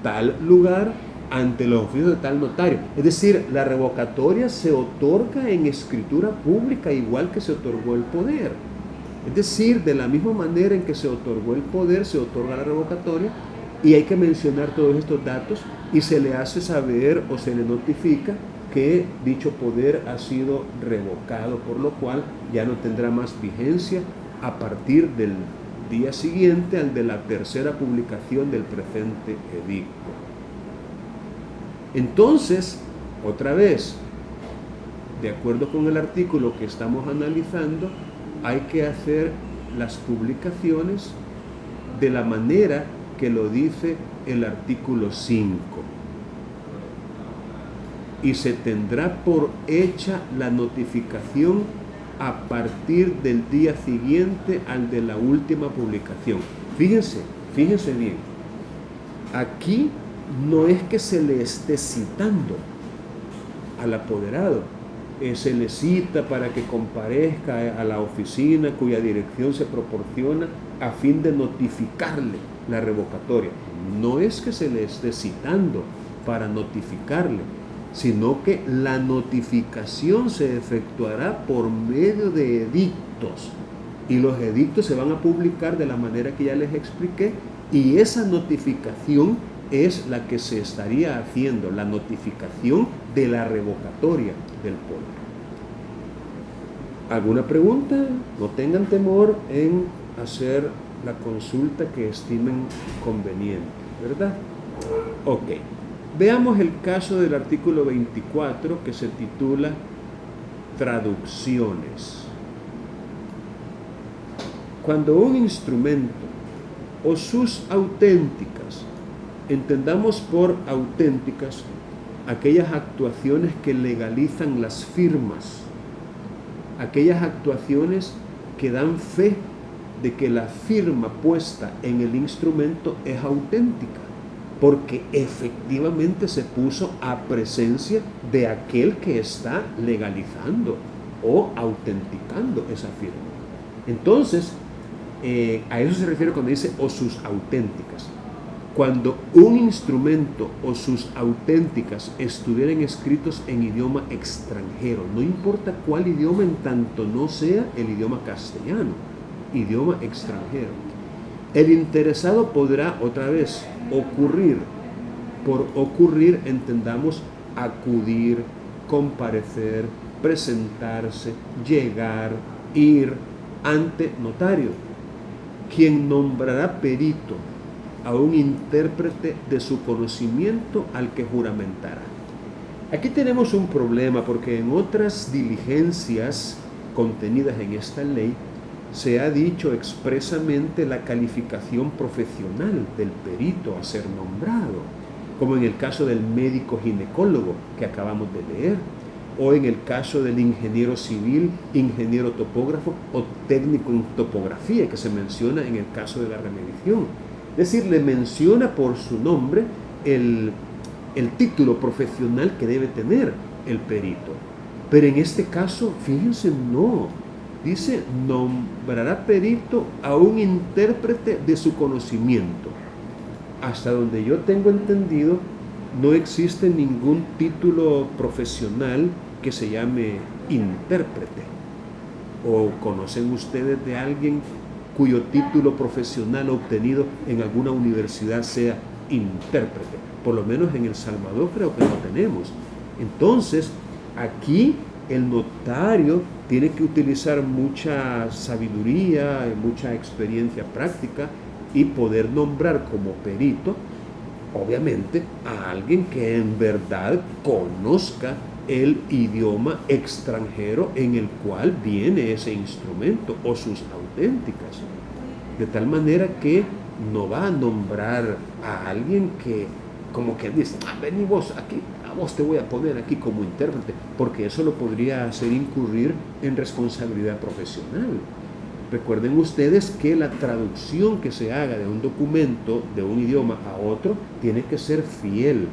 tal lugar, ante los oficios de tal notario. Es decir, la revocatoria se otorga en escritura pública igual que se otorgó el poder. Es decir, de la misma manera en que se otorgó el poder, se otorga la revocatoria, y hay que mencionar todos estos datos y se le hace saber o se le notifica que dicho poder ha sido revocado, por lo cual ya no tendrá más vigencia a partir del día siguiente al de la tercera publicación del presente edicto. Entonces, otra vez, de acuerdo con el artículo que estamos analizando, hay que hacer las publicaciones de la manera que lo dice el artículo 5. Y se tendrá por hecha la notificación a partir del día siguiente al de la última publicación. Fíjense bien. Aquí no es que se le esté citando al apoderado se le cita para que comparezca a la oficina cuya dirección se proporciona a fin de notificarle la revocatoria. No es que se le esté citando para notificarle, sino que la notificación se efectuará por medio de edictos, y los edictos se van a publicar de la manera que ya les expliqué, y esa notificación es la que se estaría haciendo, la notificación de la revocatoria del polio. ¿Alguna pregunta? No tengan temor en hacer la consulta que estimen conveniente, ¿verdad? Ok. Veamos el caso del artículo 24 que se titula Traducciones. Cuando un instrumento o sus auténticas, entendamos por auténticas aquellas actuaciones que legalizan las firmas, aquellas actuaciones que dan fe de que la firma puesta en el instrumento es auténtica, porque efectivamente se puso a presencia de aquel que está legalizando o autenticando esa firma. Entonces, a eso se refiere cuando dice o sus auténticas. Cuando un instrumento o sus auténticas estuvieran escritos en idioma extranjero, no importa cuál idioma, en tanto no sea el idioma castellano, idioma extranjero, el interesado podrá otra vez ocurrir. Por ocurrir entendamos acudir, comparecer, presentarse, llegar, ir ante notario, quien nombrará perito a un intérprete de su conocimiento al que juramentará. Aquí tenemos un problema porque en otras diligencias contenidas en esta ley se ha dicho expresamente la calificación profesional del perito a ser nombrado, como en el caso del médico ginecólogo que acabamos de leer, o en el caso del ingeniero civil, ingeniero topógrafo o técnico en topografía que se menciona en el caso de la remediación. Es decir, le menciona por su nombre el título profesional que debe tener el perito. Pero en este caso, fíjense, no. Dice, nombrará perito a un intérprete de su conocimiento. Hasta donde yo tengo entendido, no existe ningún título profesional que se llame intérprete. ¿O conocen ustedes de alguien cuyo título profesional obtenido en alguna universidad sea intérprete? Por lo menos en El Salvador creo que no tenemos. Entonces, aquí el notario tiene que utilizar mucha sabiduría, mucha experiencia práctica y poder nombrar como perito, obviamente, a alguien que en verdad conozca el idioma extranjero en el cual viene ese instrumento o sus auténticas. De tal manera que no va a nombrar a alguien que como que dice, vení vos aquí, a vos te voy a poner aquí como intérprete, porque eso lo podría hacer incurrir en responsabilidad profesional. Recuerden ustedes que la traducción que se haga de un documento de un idioma a otro tiene que ser fiel,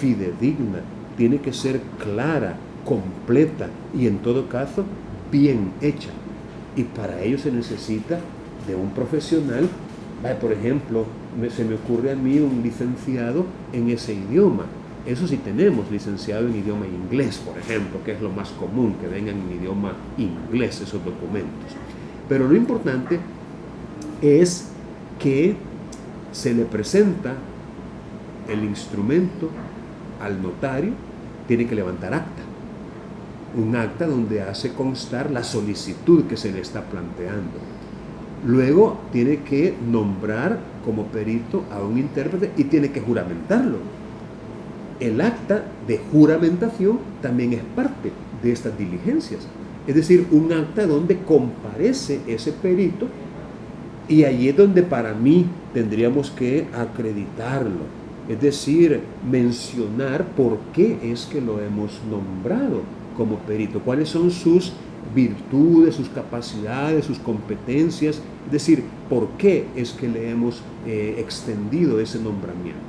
fidedigna, tiene que ser clara, completa y en todo caso bien hecha. Y para ello se necesita de un profesional. Por ejemplo, se me ocurre a mí un licenciado en ese idioma. Eso sí tenemos, licenciado en idioma inglés, por ejemplo, que es lo más común, que vengan en idioma inglés esos documentos. Pero lo importante es que se le presenta el instrumento al notario, tiene que levantar acta. Un acta donde hace constar la solicitud que se le está planteando. Luego tiene que nombrar como perito a un intérprete y tiene que juramentarlo. El acta de juramentación también es parte de estas diligencias. Es decir, un acta donde comparece ese perito y allí es donde para mí tendríamos que acreditarlo. Es decir, mencionar por qué es que lo hemos nombrado como perito, cuáles son sus virtudes, sus capacidades, sus competencias, es decir, por qué es que le hemos extendido ese nombramiento.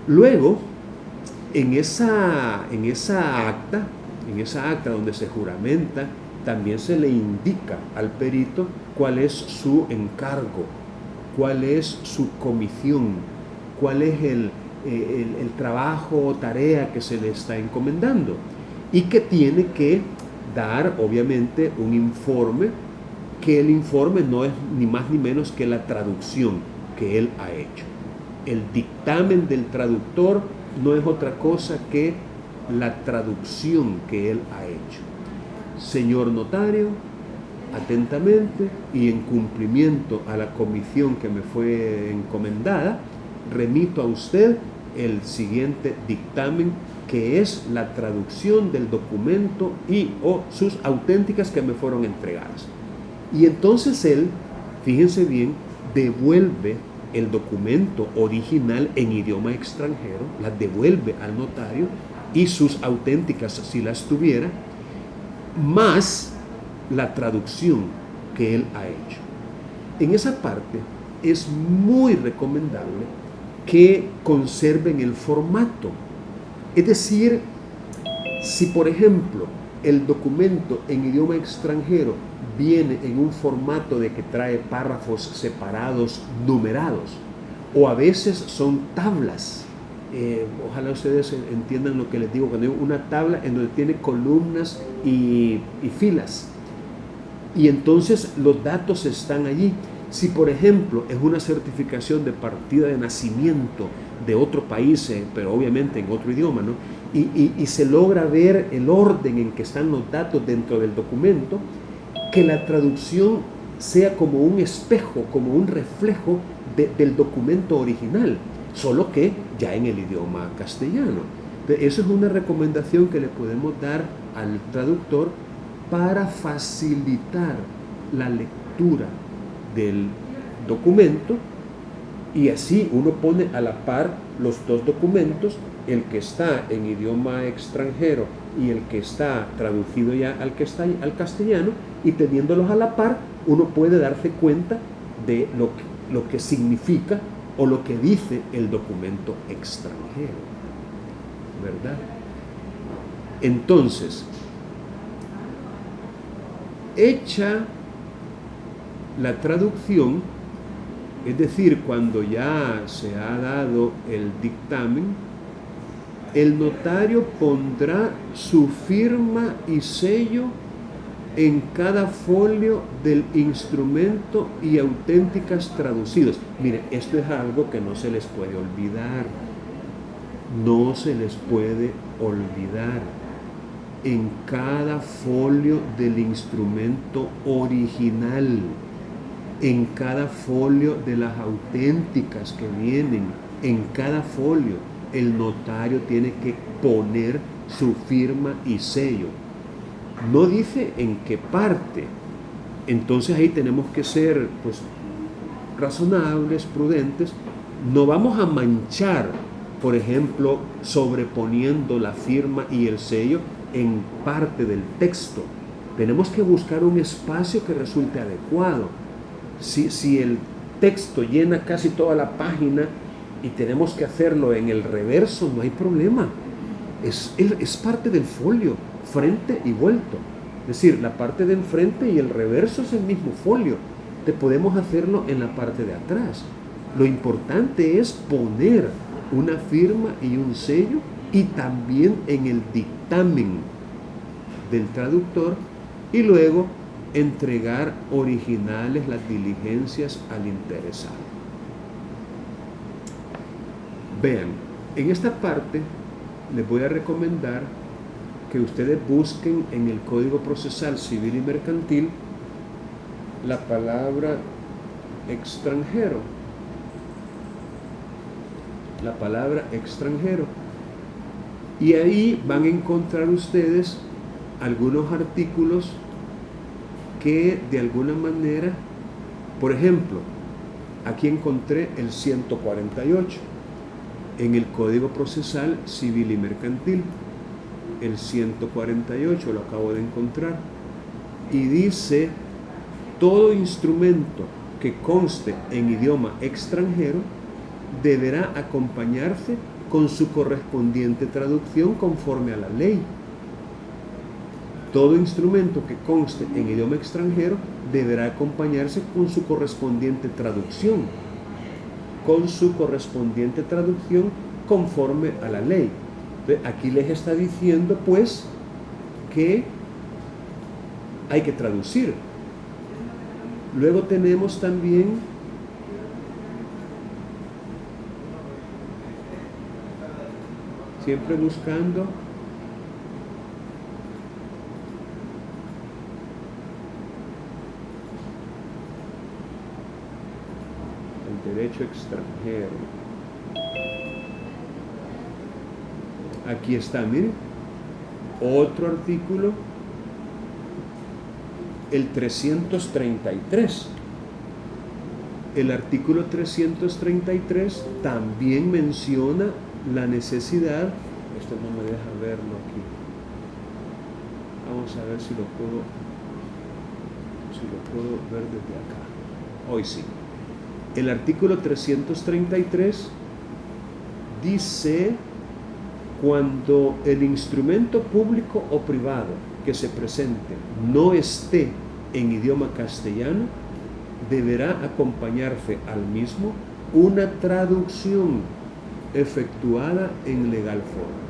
Luego, en esa acta en esa acta donde se juramenta, también se le indica al perito cuál es su encargo, cuál es su comisión, cuál es el trabajo o tarea que se le está encomendando, y que tiene que dar obviamente un informe, que el informe no es ni más ni menos que la traducción que él ha hecho. El dictamen del traductor no es otra cosa que la traducción que él ha hecho. Señor notario, atentamente y en cumplimiento a la comisión que me fue encomendada, remito a usted el siguiente dictamen, que es la traducción del documento y o sus auténticas que me fueron entregadas. Y entonces él, fíjense bien, devuelve el documento original en idioma extranjero, las devuelve al notario, y sus auténticas, si las tuviera, más la traducción que él ha hecho. En esa parte es muy recomendable que conserven el formato. Es decir, si por ejemplo el documento en idioma extranjero viene en un formato de que trae párrafos separados, numerados, o a veces son tablas. Ojalá ustedes entiendan lo que les digo, cuando digo una tabla en donde tiene columnas y filas, y entonces los datos están allí. Si por ejemplo es una certificación de partida de nacimiento de otro país, pero obviamente en otro idioma, ¿no? Y se logra ver el orden en que están los datos dentro del documento, que la traducción sea como un espejo, como un reflejo del documento original, solo que ya en el idioma castellano. Eso es una recomendación que le podemos dar al traductor para facilitar la lectura del documento, y así uno pone a la par los dos documentos, el que está en idioma extranjero y el que está traducido ya al castellano, y teniéndolos a la par uno puede darse cuenta de lo que significa o lo que dice el documento extranjero, ¿verdad? Entonces, hecha la traducción, es decir, cuando ya se ha dado el dictamen, el notario pondrá su firma y sello en cada folio del instrumento y auténticas traducidos. Mire, esto es algo que no se les puede olvidar. No se les puede olvidar. En cada folio del instrumento original, en cada folio de las auténticas que vienen, en cada folio, el notario tiene que poner su firma y sello. No dice en qué parte. Entonces ahí tenemos que ser pues razonables, prudentes. No vamos a manchar, por ejemplo, sobreponiendo la firma y el sello en parte del texto. Tenemos que buscar un espacio que resulte adecuado. Si el texto llena casi toda la página y tenemos que hacerlo en el reverso, no hay problema. Es parte del folio, frente y vuelto. Es decir, la parte de enfrente y el reverso es el mismo folio. Podemos hacerlo en la parte de atrás. Lo importante es poner una firma y un sello, y también en el dictamen del traductor, y luego entregar originales las diligencias al interesado. Vean, en esta parte les voy a recomendar que ustedes busquen en el Código Procesal Civil y Mercantil la palabra extranjero. La palabra extranjero. Y ahí van a encontrar ustedes algunos artículos que de alguna manera, por ejemplo, aquí encontré el 148 en el Código Procesal Civil y Mercantil. El 148 lo acabo de encontrar, y dice: todo instrumento que conste en idioma extranjero deberá acompañarse con su correspondiente traducción conforme a la ley. todo instrumento que conste en idioma extranjero deberá acompañarse con su correspondiente traducción, conforme a la ley. Entonces, aquí les está diciendo pues que hay que traducir. Luego tenemos también siempre buscando el derecho extranjero. Aquí está, miren, otro artículo, el 333. El artículo 333 también menciona la necesidad, esto no me deja verlo aquí, vamos a ver si lo puedo ver desde acá, hoy sí. El artículo 333 dice: cuando el instrumento público o privado que se presente no esté en idioma castellano, deberá acompañarse al mismo una traducción efectuada en legal forma.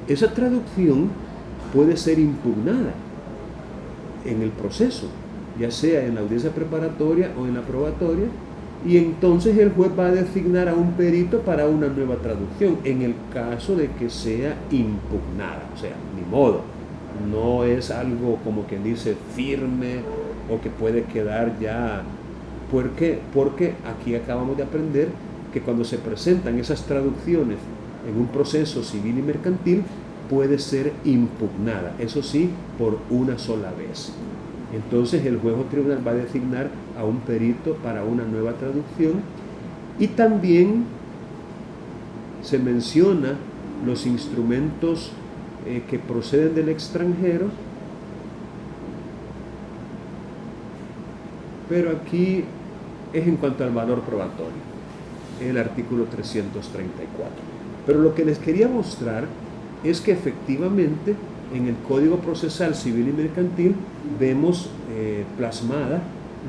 Esa traducción puede ser impugnada en el proceso, ya sea en la audiencia preparatoria o en la probatoria, y entonces el juez va a designar a un perito para una nueva traducción en el caso de que sea impugnada. O sea, ni modo, no es algo como quien dice firme o que puede quedar ya, porque aquí acabamos de aprender que cuando se presentan esas traducciones en un proceso civil y mercantil puede ser impugnada, eso sí, por una sola vez. Entonces el juez o tribunal va a designar a un perito para una nueva traducción, y también se menciona los instrumentos que proceden del extranjero, pero aquí es en cuanto al valor probatorio, el artículo 334. Pero lo que les quería mostrar es que efectivamente en el Código Procesal Civil y Mercantil vemos plasmada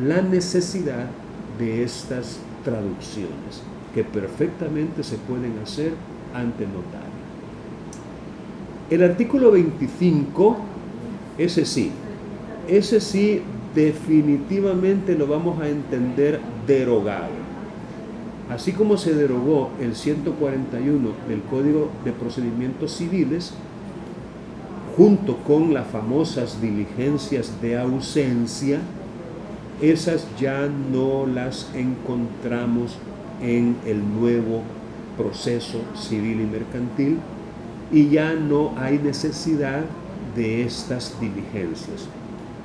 la necesidad de estas traducciones, que perfectamente se pueden hacer ante notario. El artículo 25, ese sí definitivamente lo vamos a entender derogado. Así como se derogó el 141 del Código de Procedimientos Civiles, junto con las famosas diligencias de ausencia, esas ya no las encontramos en el nuevo proceso civil y mercantil, y ya no hay necesidad de estas diligencias.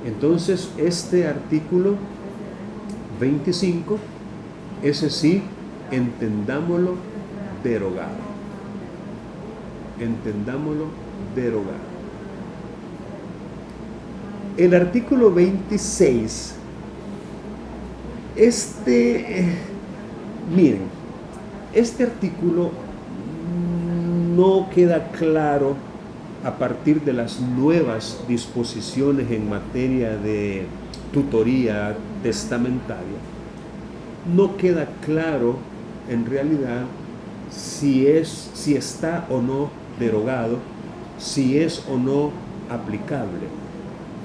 Entonces, este artículo 25, ese sí, entendámoslo derogado. Entendámoslo derogado. El artículo 26, miren, este artículo no queda claro a partir de las nuevas disposiciones en materia de tutoría testamentaria. No queda claro en realidad si está o no derogado, si es o no aplicable.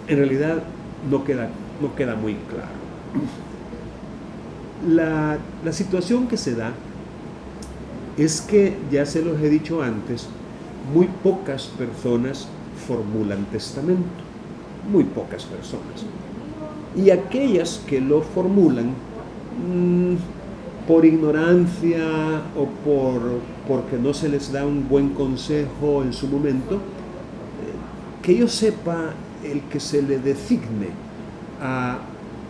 En realidad no queda muy claro. La situación que se da es que, ya se los he dicho antes, muy pocas personas formulan testamento, muy pocas personas. Y aquellas que lo formulan, por ignorancia o porque no se les da un buen consejo en su momento, que yo sepa, el que se le designe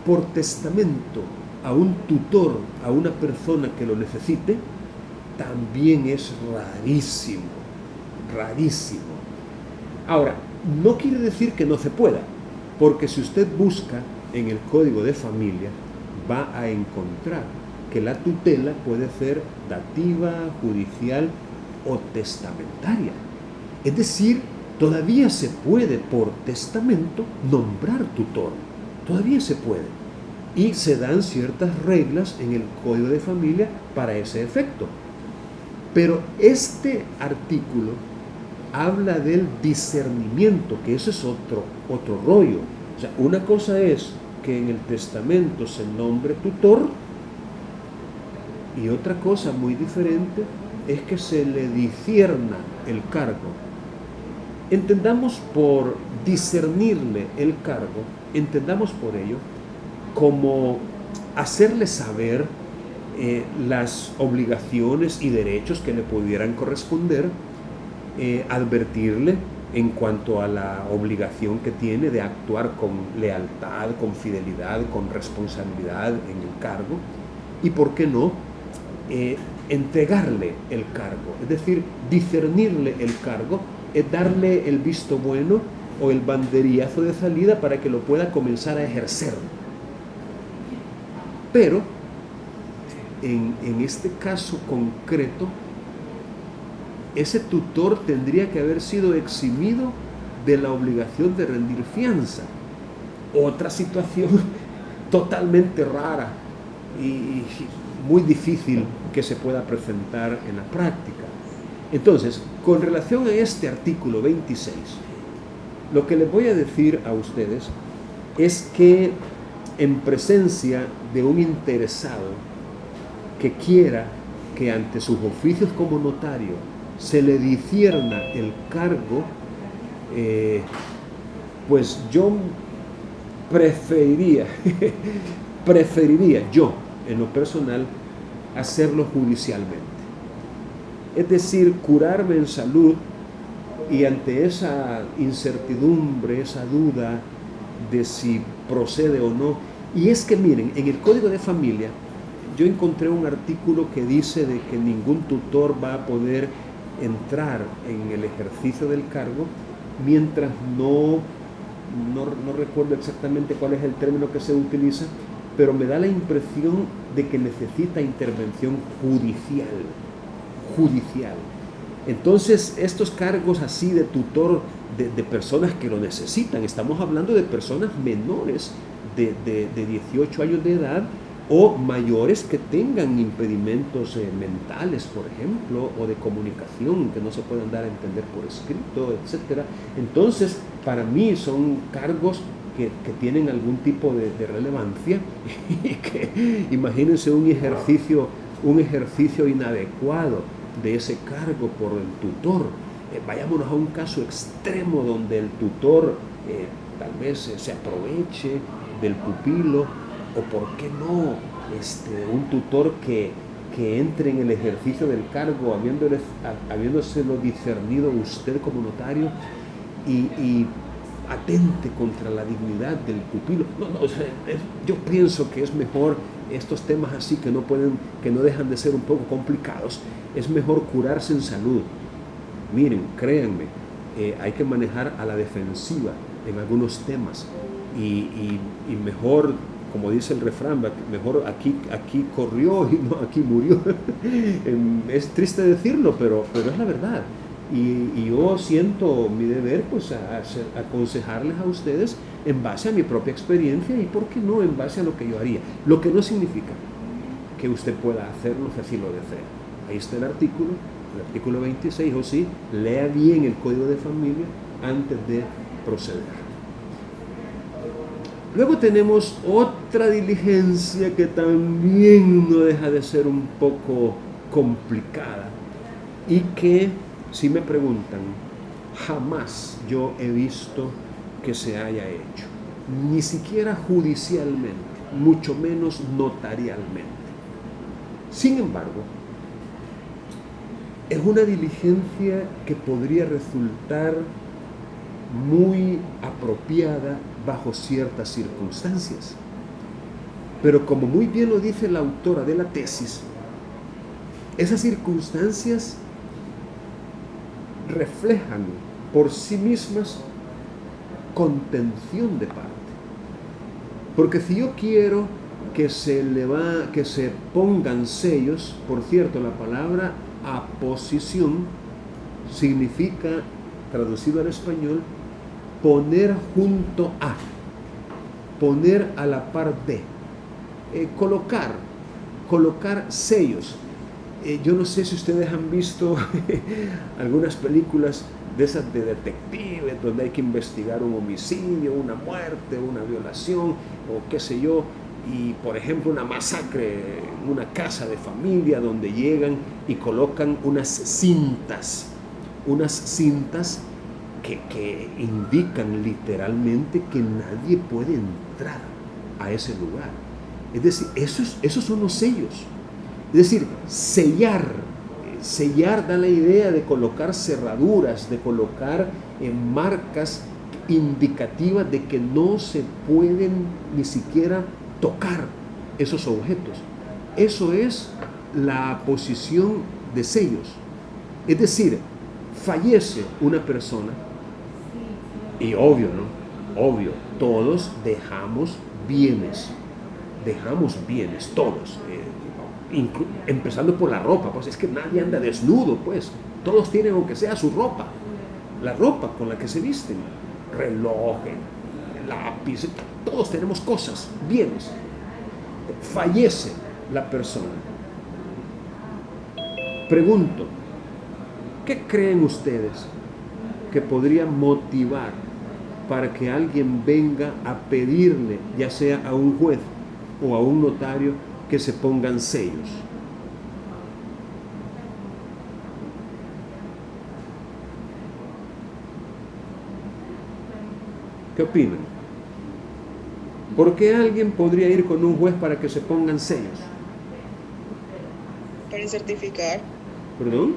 por testamento a un tutor, a una persona que lo necesite, también es rarísimo, rarísimo. Ahora, no quiere decir que no se pueda, porque si usted busca en el Código de Familia, va a encontrar que la tutela puede ser dativa, judicial o testamentaria. Es decir, Todavía se puede por testamento nombrar tutor, todavía se puede. Y se dan ciertas reglas en el Código de Familia para ese efecto. Pero este artículo habla del discernimiento, que ese es otro rollo. O sea, una cosa es que en el testamento se nombre tutor, y otra cosa muy diferente es que se le discierna el cargo. Entendamos por discernirle el cargo, entendamos por ello como hacerle saber las obligaciones y derechos que le pudieran corresponder, advertirle en cuanto a la obligación que tiene de actuar con lealtad, con fidelidad, con responsabilidad en el cargo, y por qué no, entregarle el cargo, es decir, discernirle el cargo, es darle el visto bueno o el banderillazo de salida para que lo pueda comenzar a ejercer. Pero en este caso concreto, ese tutor tendría que haber sido eximido de la obligación de rendir fianza. Otra situación totalmente rara y muy difícil que se pueda presentar en la práctica. Entonces, con relación a este artículo 26, lo que les voy a decir a ustedes es que en presencia de un interesado que quiera que ante sus oficios como notario se le discierna el cargo, pues yo preferiría yo, en lo personal, hacerlo judicialmente. Es decir, curarme en salud y ante esa incertidumbre, esa duda de si procede o no. Y es que miren, en el Código de Familia yo encontré un artículo que dice de que ningún tutor va a poder entrar en el ejercicio del cargo mientras no recuerdo exactamente cuál es el término que se utiliza, pero me da la impresión de que necesita intervención judicial. Entonces, estos cargos así de tutor de personas que lo necesitan, estamos hablando de personas menores de 18 años de edad o mayores que tengan impedimentos mentales, por ejemplo, o de comunicación que no se puedan dar a entender por escrito, etc. Entonces, para mí son cargos que tienen algún tipo de relevancia y que, imagínense un ejercicio inadecuado de ese cargo por el tutor. Vayámonos a un caso extremo donde el tutor tal vez se aproveche del pupilo, o por qué no, un tutor que entre en el ejercicio del cargo habiéndoselo discernido usted como notario y atente contra la dignidad del pupilo. Yo pienso que es mejor estos temas así que no dejan de ser un poco complicados, es mejor curarse en salud. Miren, créanme, hay que manejar a la defensiva en algunos temas y mejor, como dice el refrán, mejor aquí corrió y no aquí murió. Es triste decirlo, pero es la verdad. Y yo siento mi deber pues a aconsejarles a ustedes en base a mi propia experiencia y por qué no en base a lo que yo haría, lo que no significa que usted pueda hacerlo si así lo desea. Ahí está el artículo 26, o sí, lea bien el Código de Familia antes de proceder. Luego tenemos otra diligencia que también no deja de ser un poco complicada y que, si me preguntan, jamás yo he visto que se haya hecho, ni siquiera judicialmente, mucho menos notarialmente. Sin embargo, es una diligencia que podría resultar muy apropiada bajo ciertas circunstancias. Pero como muy bien lo dice la autora de la tesis, esas circunstancias reflejan por sí mismas contención de parte. Porque si yo quiero que se pongan sellos, por cierto, la palabra aposición significa traducido al español, poner junto a, poner a la par de, colocar sellos. Yo no sé si ustedes han visto algunas películas de esas de detectives, donde hay que investigar un homicidio, una muerte, una violación, o qué sé yo, y por ejemplo una masacre en una casa de familia, donde llegan y colocan unas cintas que indican literalmente que nadie puede entrar a ese lugar. Es decir, esos son los sellos. Es decir, sellar da la idea de colocar cerraduras, de colocar marcas indicativas de que no se pueden ni siquiera tocar esos objetos. Eso es la posición de sellos. Es decir, fallece una persona y obvio, ¿no? Obvio, todos dejamos bienes, todos. Empezando por la ropa, pues es que nadie anda desnudo, pues todos tienen aunque sea su ropa, la ropa con la que se visten, reloj, lápiz, todos tenemos cosas, bienes. Fallece la persona. Pregunto, ¿qué creen ustedes que podría motivar para que alguien venga a pedirle, ya sea a un juez o a un notario, que se pongan sellos? ¿Qué opinan? ¿Por qué alguien podría ir con un juez para que se pongan sellos? Para certificar. ¿Perdón?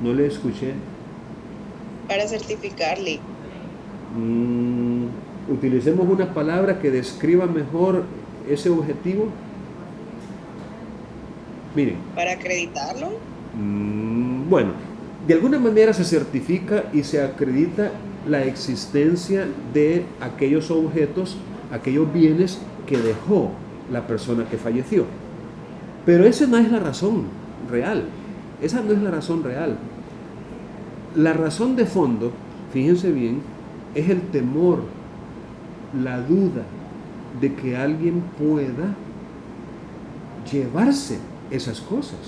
No le escuché. Para certificarle. Utilicemos una palabra que describa mejor ese objetivo. Miren. Para acreditarlo. Bueno, de alguna manera se certifica y se acredita la existencia de aquellos objetos, aquellos bienes que dejó la persona que falleció. Pero esa no es la razón real. Esa no es la razón real. La razón de fondo, fíjense bien, es el temor, la duda de que alguien pueda llevarse esas cosas.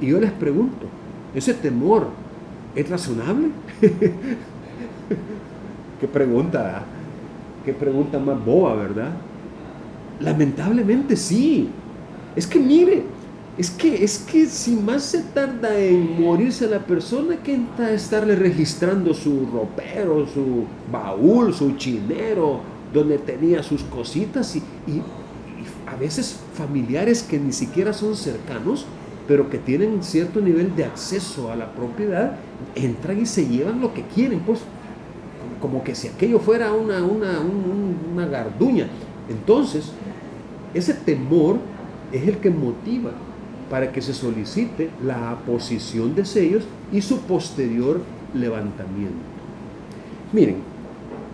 Y yo les pregunto, ¿ese temor es razonable? Qué pregunta más boba, ¿verdad? Lamentablemente sí. Es que mire, es que si más se tarda en morirse la persona que en estarle registrando su ropero, su baúl, su chinero, donde tenía sus cositas y a veces familiares que ni siquiera son cercanos, pero que tienen cierto nivel de acceso a la propiedad, entran y se llevan lo que quieren, pues como que si aquello fuera una garduña. Entonces, ese temor es el que motiva para que se solicite la aposición de sellos y su posterior levantamiento. Miren,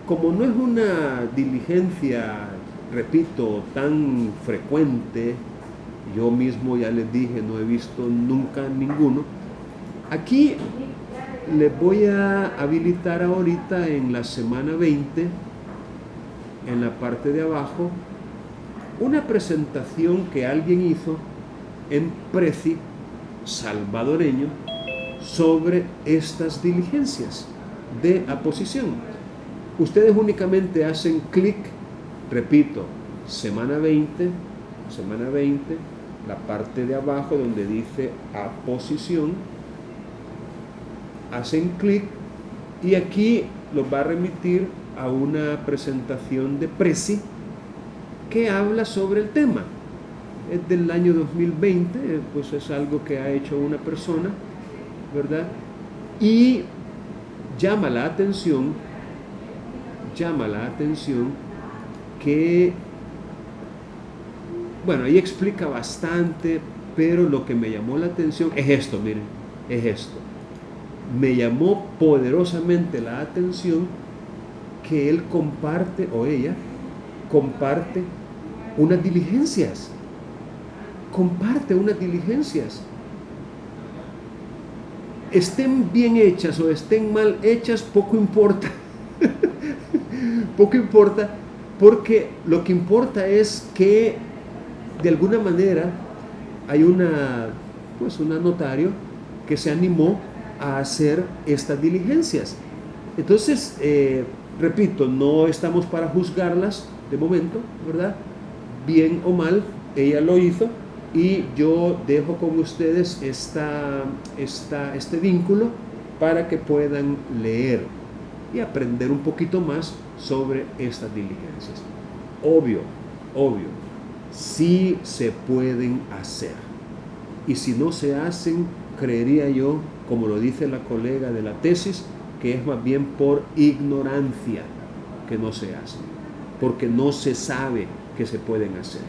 como no es una diligencia, repito, tan frecuente, yo mismo ya les dije, no he visto nunca ninguno, aquí les voy a habilitar ahorita en la semana 20, en la parte de abajo, una presentación que alguien hizo en Prezi salvadoreño sobre estas diligencias de aposición. Ustedes únicamente hacen clic, repito, semana 20, la parte de abajo donde dice aposición, hacen clic y aquí los va a remitir a una presentación de Prezi que habla sobre el tema. Es del año 2020, pues es algo que ha hecho una persona, ¿verdad? Y llama la atención que, bueno, ahí explica bastante, pero lo que me llamó la atención es esto, miren, es esto. Me llamó poderosamente la atención que él comparte, o ella, comparte unas diligencias. estén bien hechas o estén mal hechas, poco importa. Poco importa, porque lo que importa es que de alguna manera hay una notario que se animó a hacer estas diligencias. Entonces, repito, no estamos para juzgarlas de momento, ¿verdad? Bien o mal, ella lo hizo y yo dejo con ustedes este vínculo para que puedan leer y aprender un poquito más sobre estas diligencias. Obvio, sí se pueden hacer. Y si no se hacen, creería yo, como lo dice la colega de la tesis, que es más bien por ignorancia que no se hacen, porque no se sabe que se pueden hacer.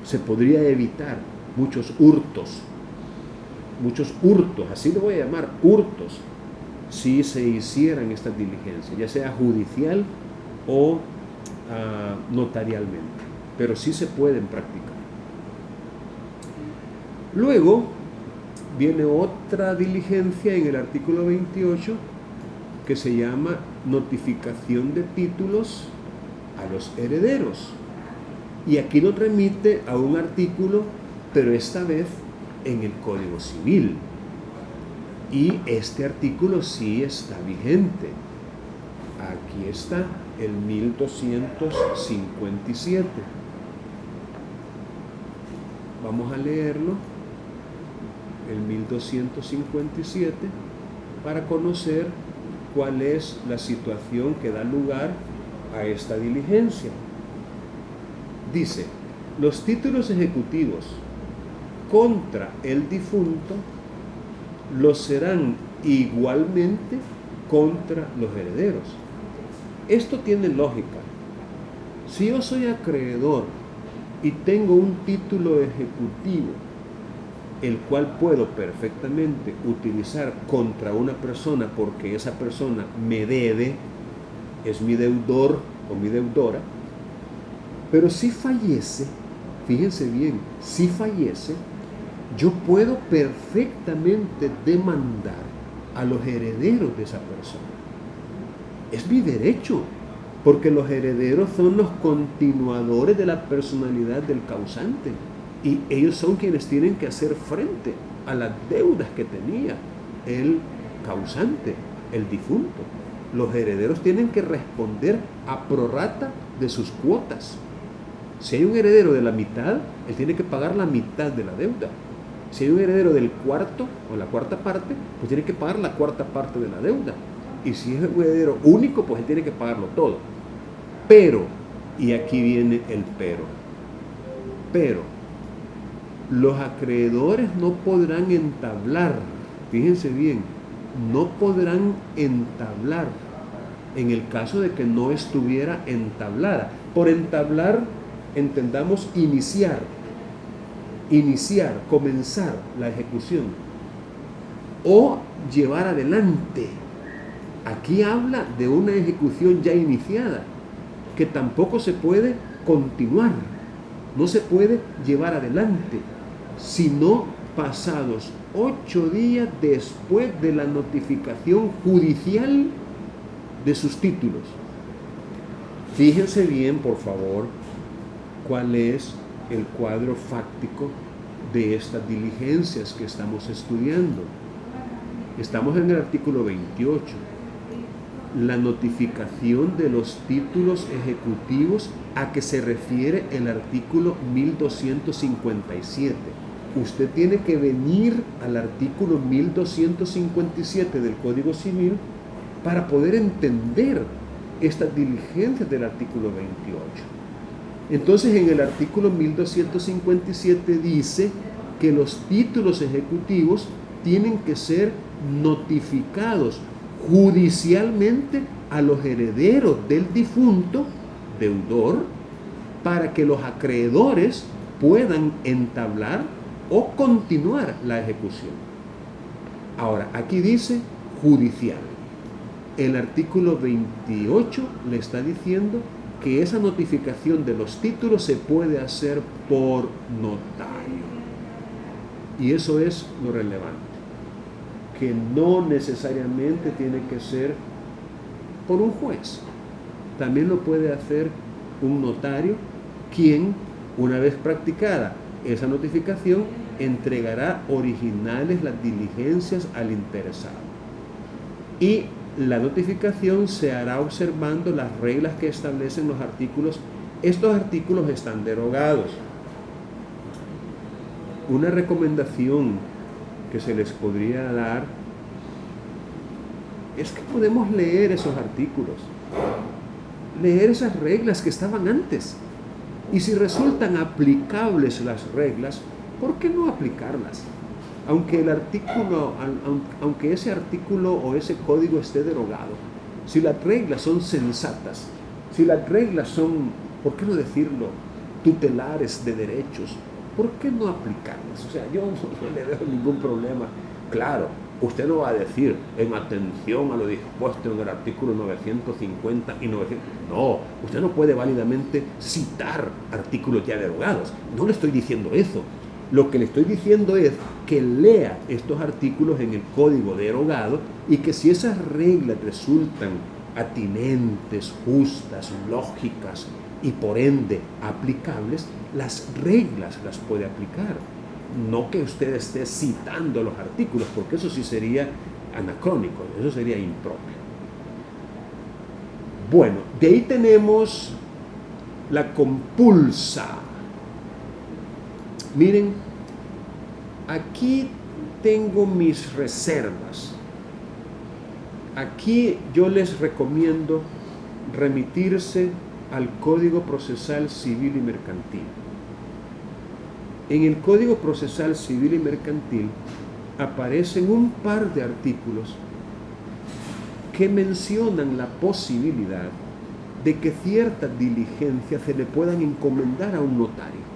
Se podría evitar muchos hurtos, así lo voy a llamar, hurtos, si se hicieran estas diligencias, ya sea judicial o notarialmente, pero sí se pueden practicar. Luego viene otra diligencia en el artículo 28 que se llama notificación de títulos a los herederos. Y aquí nos remite a un artículo, pero esta vez en el Código Civil. Y este artículo sí está vigente. Aquí está el 1257. Vamos a leerlo, el 1257, para conocer cuál es la situación que da lugar a esta diligencia. Dice, los títulos ejecutivos contra el difunto los serán igualmente contra los herederos. Esto tiene lógica. Si yo soy acreedor y tengo un título ejecutivo, el cual puedo perfectamente utilizar contra una persona porque esa persona me debe, es mi deudor o mi deudora, pero si fallece, fíjense bien, si fallece, yo puedo perfectamente demandar a los herederos de esa persona. Es mi derecho, porque los herederos son los continuadores de la personalidad del causante y ellos son quienes tienen que hacer frente a las deudas que tenía el causante, el difunto. Los herederos tienen que responder a prorrata de sus cuotas. Si hay un heredero de la mitad, él tiene que pagar la mitad de la deuda. Si hay un heredero del cuarto o la cuarta parte, pues tiene que pagar la cuarta parte de la deuda. Y si es un heredero único, pues él tiene que pagarlo todo. Pero, y aquí viene el pero, los acreedores no podrán entablar, fíjense bien, no podrán entablar en el caso de que no estuviera entablada. Por entablar, entendamos iniciar, comenzar la ejecución o llevar adelante. Aquí habla de una ejecución ya iniciada, que tampoco se puede continuar, no se puede llevar adelante, sino pasados 8 días después de la notificación judicial de sus títulos. Fíjense bien, por favor, cuál es el cuadro fáctico de estas diligencias que estamos estudiando. Estamos en el artículo 28. La notificación de los títulos ejecutivos a que se refiere el artículo 1257. Usted tiene que venir al artículo 1257 del Código Civil para poder entender estas diligencias del artículo 28. Entonces, en el artículo 1257 dice que los títulos ejecutivos tienen que ser notificados judicialmente a los herederos del difunto deudor para que los acreedores puedan entablar o continuar la ejecución. Ahora, aquí dice judicial. El artículo 28 le está diciendo que esa notificación de los títulos se puede hacer por notario. Y eso es lo relevante. que no necesariamente tiene que ser por un juez. También lo puede hacer un notario, quien, una vez practicada esa notificación, entregará originales las diligencias al interesado. Y la notificación se hará observando las reglas que establecen los artículos. Estos artículos están derogados. Una recomendación que se les podría dar es que podemos leer esos artículos, leer esas reglas que estaban antes. Y si resultan aplicables las reglas, ¿por qué no aplicarlas? Aunque ese artículo o ese código esté derogado, si las reglas son sensatas, si las reglas son, ¿por qué no decirlo?, tutelares de derechos, ¿por qué no aplicarlas? O sea, yo no le veo ningún problema. Claro, usted no va a decir en atención a lo dispuesto en el artículo 950 y 900. No, usted no puede válidamente citar artículos ya derogados. No le estoy diciendo eso. Lo que le estoy diciendo es que lea estos artículos en el código derogado y que si esas reglas resultan atinentes, justas, lógicas y por ende aplicables, las reglas las puede aplicar. No que usted esté citando los artículos, porque eso sí sería anacrónico, eso sería impropio. Bueno, de ahí tenemos la compulsa. Miren, aquí tengo mis reservas. Aquí yo les recomiendo remitirse al Código Procesal Civil y Mercantil. En el Código Procesal Civil y Mercantil aparecen un par de artículos que mencionan la posibilidad de que ciertas diligencias se le puedan encomendar a un notario.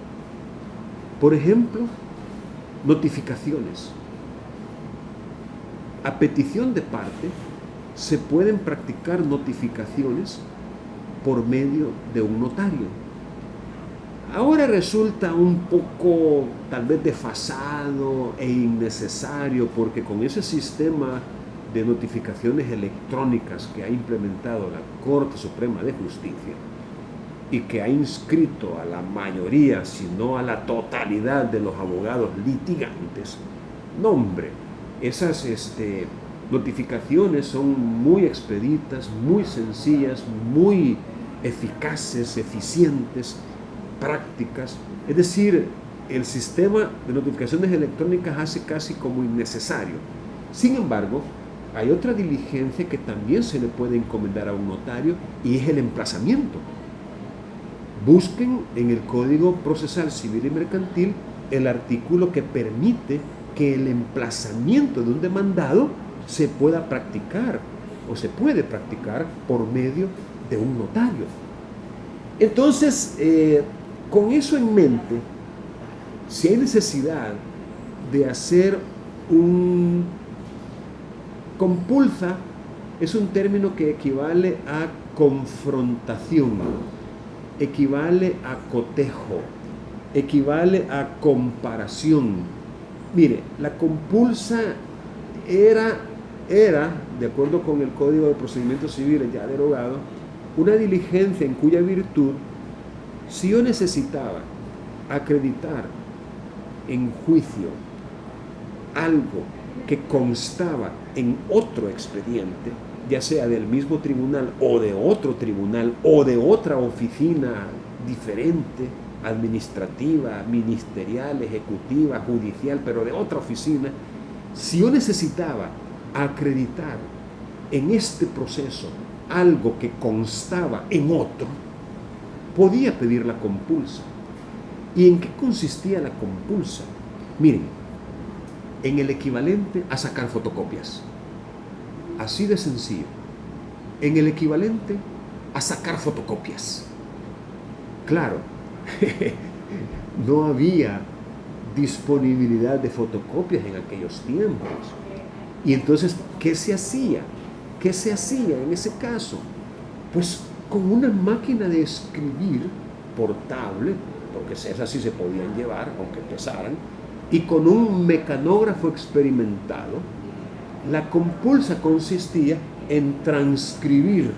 Por ejemplo, notificaciones. A petición de parte, se pueden practicar notificaciones por medio de un notario. Ahora resulta un poco tal vez desfasado e innecesario, porque con ese sistema de notificaciones electrónicas que ha implementado la Corte Suprema de Justicia y que ha inscrito a la mayoría, si no a la totalidad de los abogados litigantes, no hombre, esas notificaciones son muy expeditas, muy sencillas, muy eficaces, eficientes, prácticas. Es decir, el sistema de notificaciones electrónicas hace casi como innecesario. Sin embargo, hay otra diligencia que también se le puede encomendar a un notario y es el emplazamiento. Busquen en el Código Procesal Civil y Mercantil el artículo que permite que el emplazamiento de un demandado se pueda practicar o se puede practicar por medio de un notario. Entonces, con eso en mente, si hay necesidad de hacer un compulsa, es un término que equivale a confrontación, equivale a cotejo, equivale a comparación. Mire, la compulsa era, de acuerdo con el Código de Procedimientos Civiles ya derogado, una diligencia en cuya virtud, si yo necesitaba acreditar en juicio algo que constaba en otro expediente, ya sea del mismo tribunal o de otro tribunal o de otra oficina diferente, administrativa, ministerial, ejecutiva, judicial, pero de otra oficina, si yo necesitaba acreditar en este proceso algo que constaba en otro, podía pedir la compulsa. ¿Y en qué consistía la compulsa? Miren, en el equivalente a sacar fotocopias. Así de sencillo. En el equivalente a sacar fotocopias. Claro, no había disponibilidad de fotocopias en aquellos tiempos. Y entonces, ¿qué se hacía? ¿Qué se hacía en ese caso? Pues con una máquina de escribir portable, porque esas sí se podían llevar, aunque pesaran, y con un mecanógrafo experimentado, La compulsa consistía en transcribir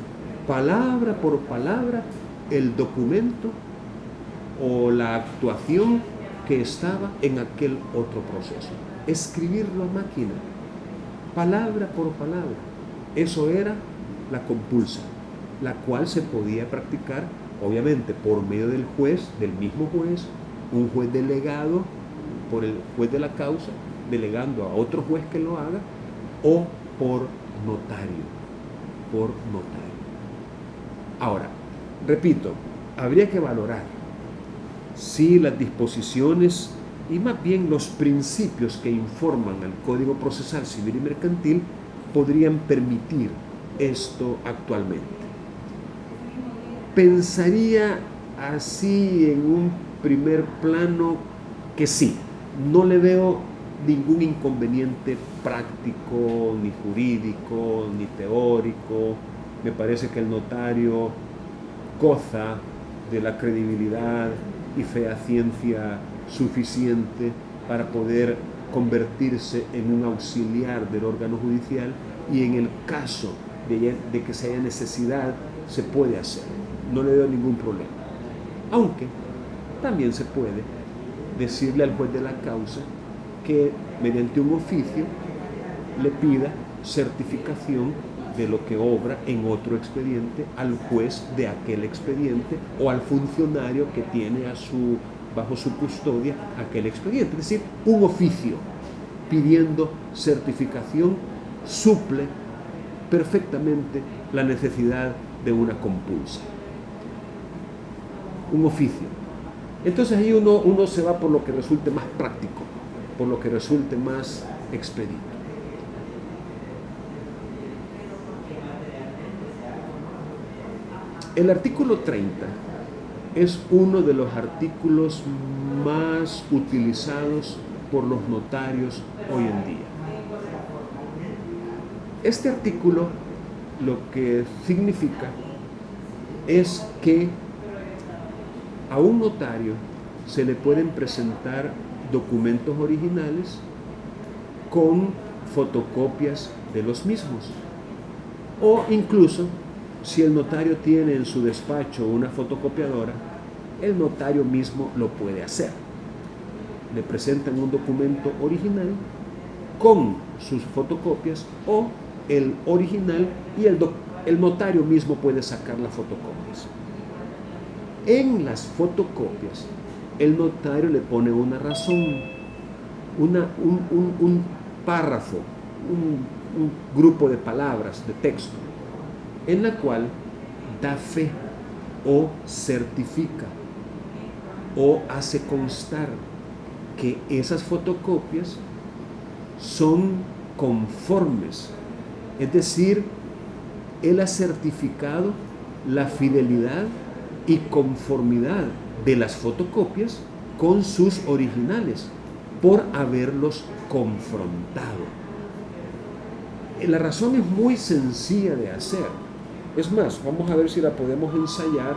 palabra por palabra el documento o la actuación que estaba en aquel otro proceso. Escribirlo a máquina, palabra por palabra. Eso era la compulsa, la cual se podía practicar, obviamente, por medio del juez, del mismo juez, un juez delegado por el juez de la causa, delegando a otro juez que lo haga, o por notario, Ahora, repito, habría que valorar si las disposiciones y más bien los principios que informan al Código Procesal Civil y Mercantil podrían permitir esto actualmente. Pensaría así en un primer plano que sí, no le veo ningún inconveniente práctico, ni jurídico, ni teórico. Me parece que el notario goza de la credibilidad y fehaciencia suficiente para poder convertirse en un auxiliar del órgano judicial, y en el caso de que se haya necesidad se puede hacer, no le veo ningún problema. Aunque también se puede decirle al juez de la causa que mediante un oficio le pida certificación de lo que obra en otro expediente al juez de aquel expediente o al funcionario que tiene bajo su custodia aquel expediente. Es decir, un oficio pidiendo certificación suple perfectamente la necesidad de una compulsa. Un oficio. Entonces ahí uno se va por lo que resulte más práctico, por lo que resulte más expedito. El artículo 30 es uno de los artículos más utilizados por los notarios hoy en día. Este artículo lo que significa es que a un notario se le pueden presentar documentos originales con fotocopias de los mismos, o incluso si el notario tiene en su despacho una fotocopiadora, el notario mismo lo puede hacer. Le presentan un documento original con sus fotocopias, o el original, y el notario mismo puede sacar las fotocopias. En las fotocopias, el notario le pone una razón, un párrafo, un grupo de palabras, de texto, en la cual da fe o certifica o hace constar que esas fotocopias son conformes. Es decir, él ha certificado la fidelidad y conformidad de las fotocopias con sus originales por haberlos confrontado. La razón es muy sencilla de hacer. Es más, vamos a ver si la podemos ensayar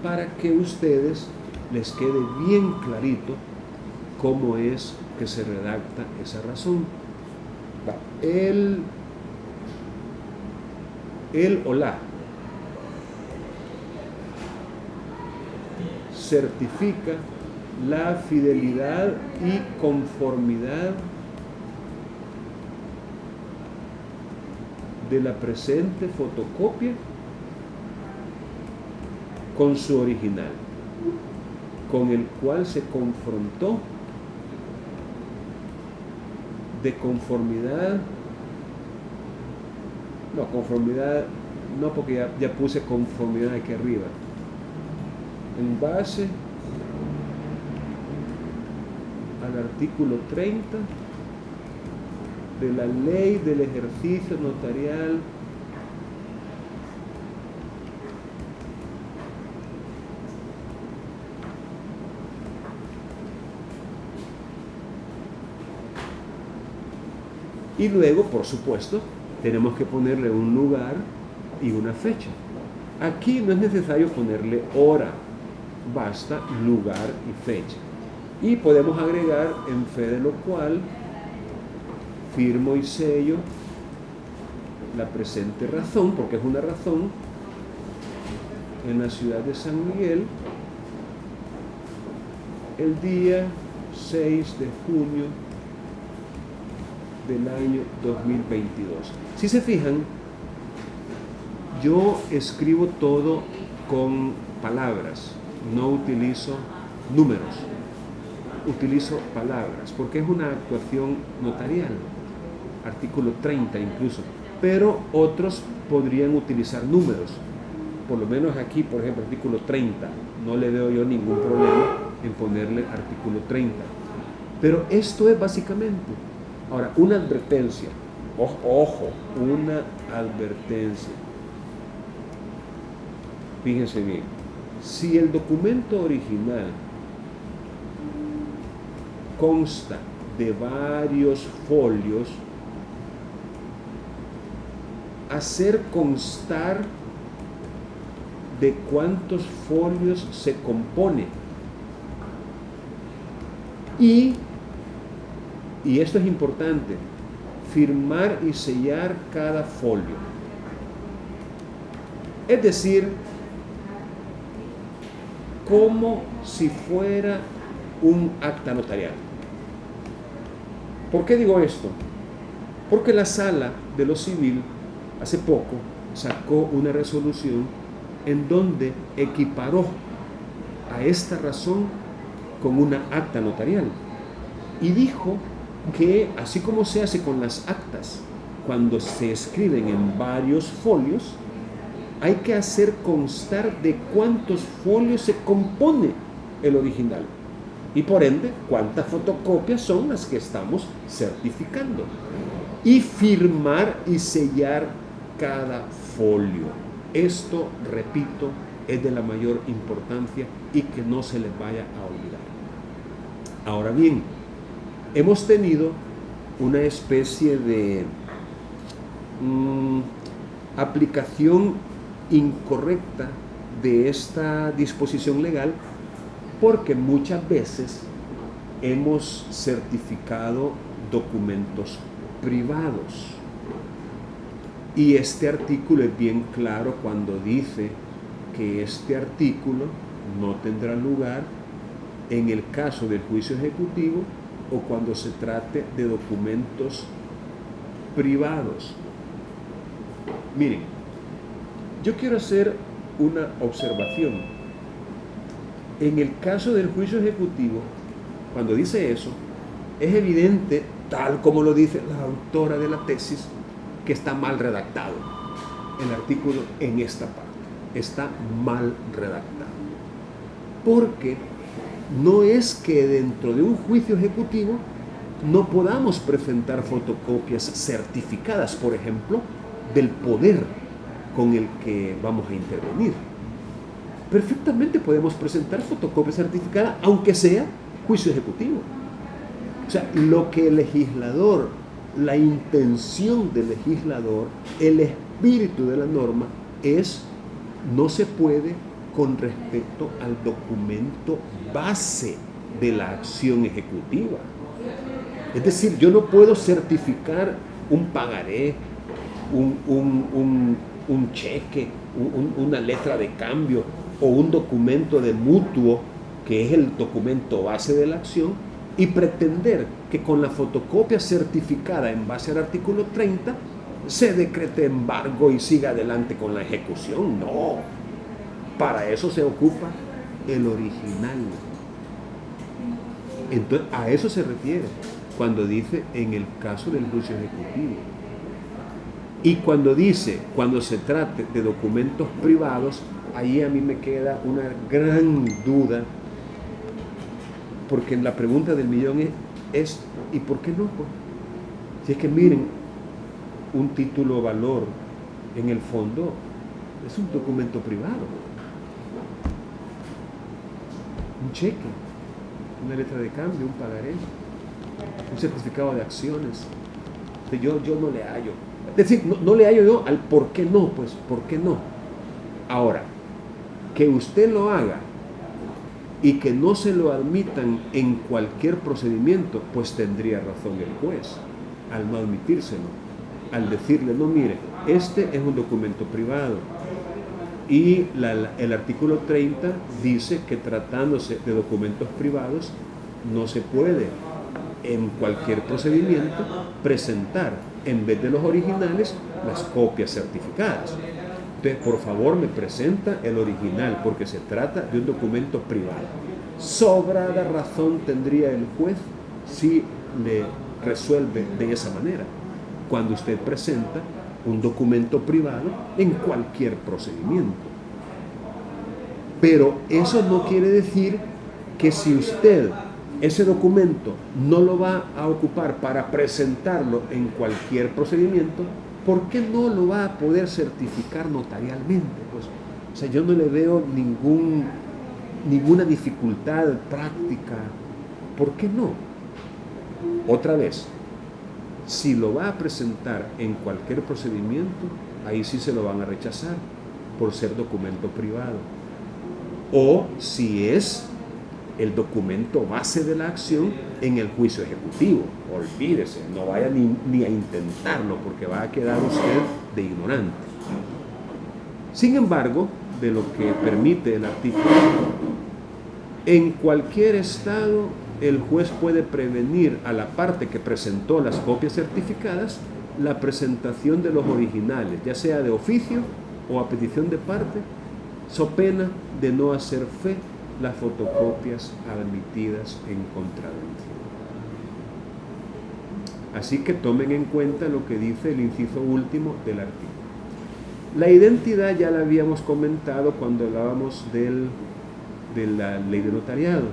para que a ustedes les quede bien clarito cómo es que se redacta esa razón. Él o la certifica la fidelidad y conformidad de la presente fotocopia con su original, con el cual se confrontó de conformidad, no, porque ya puse conformidad aquí arriba, en base al artículo 30 de la ley del ejercicio notarial y luego, por supuesto, tenemos que ponerle un lugar y una fecha. Aquí no es necesario ponerle hora, basta lugar y fecha. Y podemos agregar en fe de lo cual firmo y sello la presente razón, porque es una razón, en la ciudad de San Miguel, el día 6 de junio del año 2022. Si se fijan, yo escribo todo con palabras, no utilizo números, utilizo palabras, porque es una actuación notarial, artículo 30 incluso, pero otros podrían utilizar números. Por lo menos aquí, por ejemplo, artículo 30, no le veo yo ningún problema en ponerle artículo 30. Pero esto es básicamente, ahora, una advertencia, ojo, una advertencia. Fíjense bien, si el documento original consta de varios folios, hacer constar de cuántos folios se compone. Y esto es importante, firmar y sellar cada folio. Es decir, como si fuera un acta notarial. ¿Por qué digo esto? Porque la Sala de lo Civil hace poco sacó una resolución en donde equiparó a esta razón con una acta notarial y dijo que así como se hace con las actas cuando se escriben en varios folios, hay que hacer constar de cuántos folios se compone el original y por ende cuántas fotocopias son las que estamos certificando y firmar y sellar cada folio. Esto, repito, es de la mayor importancia y que no se les vaya a olvidar. Ahora bien, hemos tenido una especie de aplicación incorrecta de esta disposición legal porque muchas veces hemos certificado documentos privados. Y este artículo es bien claro cuando dice que este artículo no tendrá lugar en el caso del juicio ejecutivo o cuando se trate de documentos privados. Miren, yo quiero hacer una observación. En el caso del juicio ejecutivo, cuando dice eso, es evidente, tal como lo dice la autora de la tesis, que está mal redactado el artículo en esta parte. Está mal redactado. Porque no es que dentro de un juicio ejecutivo no podamos presentar fotocopias certificadas, por ejemplo, del poder con el que vamos a intervenir. Perfectamente podemos presentar fotocopias certificadas, aunque sea juicio ejecutivo. O sea, lo que el legislador, la intención del legislador, el espíritu de la norma es, no se puede con respecto al documento base de la acción ejecutiva. Es decir, yo no puedo certificar un pagaré, un cheque, una letra de cambio o un documento de mutuo, que es el documento base de la acción, y pretender que con la fotocopia certificada en base al artículo 30 se decrete embargo y siga adelante con la ejecución. No, para eso se ocupa el original. Entonces, a eso se refiere cuando dice en el caso del juicio ejecutivo. Y cuando dice, cuando se trate de documentos privados, ahí a mí me queda una gran duda, porque la pregunta del millón es ¿y por qué no? Si es que miren, un título valor en el fondo es un documento privado, un cheque, una letra de cambio, un pagaré, un certificado de acciones. Yo no le hallo, es decir, no le hallo yo al por qué no, pues por qué no. Ahora, que usted lo haga y que no se lo admitan en cualquier procedimiento, pues tendría razón el juez. al no admitírselo, al decirle, no, mire, este es un documento privado. Y el artículo 30 dice que tratándose de documentos privados, no se puede en cualquier procedimiento presentar, en vez de los originales, las copias certificadas. Entonces, por favor, me presenta el original, porque se trata de un documento privado. Sobrada razón tendría el juez si le resuelve de esa manera, cuando usted presenta un documento privado en cualquier procedimiento. Pero eso no quiere decir que si usted ese documento no lo va a ocupar para presentarlo en cualquier procedimiento, ¿por qué no lo va a poder certificar notarialmente? Pues, o sea, yo no le veo ninguna dificultad práctica. ¿Por qué no? Otra vez, si lo va a presentar en cualquier procedimiento, ahí sí se lo van a rechazar por ser documento privado. O si es el documento base de la acción en el juicio ejecutivo. Olvídese, no vaya ni a intentarlo, porque va a quedar usted de ignorante. Sin embargo, de lo que permite el artículo, en cualquier estado el juez puede prevenir a la parte que presentó las copias certificadas la presentación de los originales, ya sea de oficio o a petición de parte, so pena de no hacer fe las fotocopias admitidas en contravención. Así que tomen en cuenta lo que dice el inciso último del artículo. La identidad ya la habíamos comentado cuando hablábamos de la ley de notariado.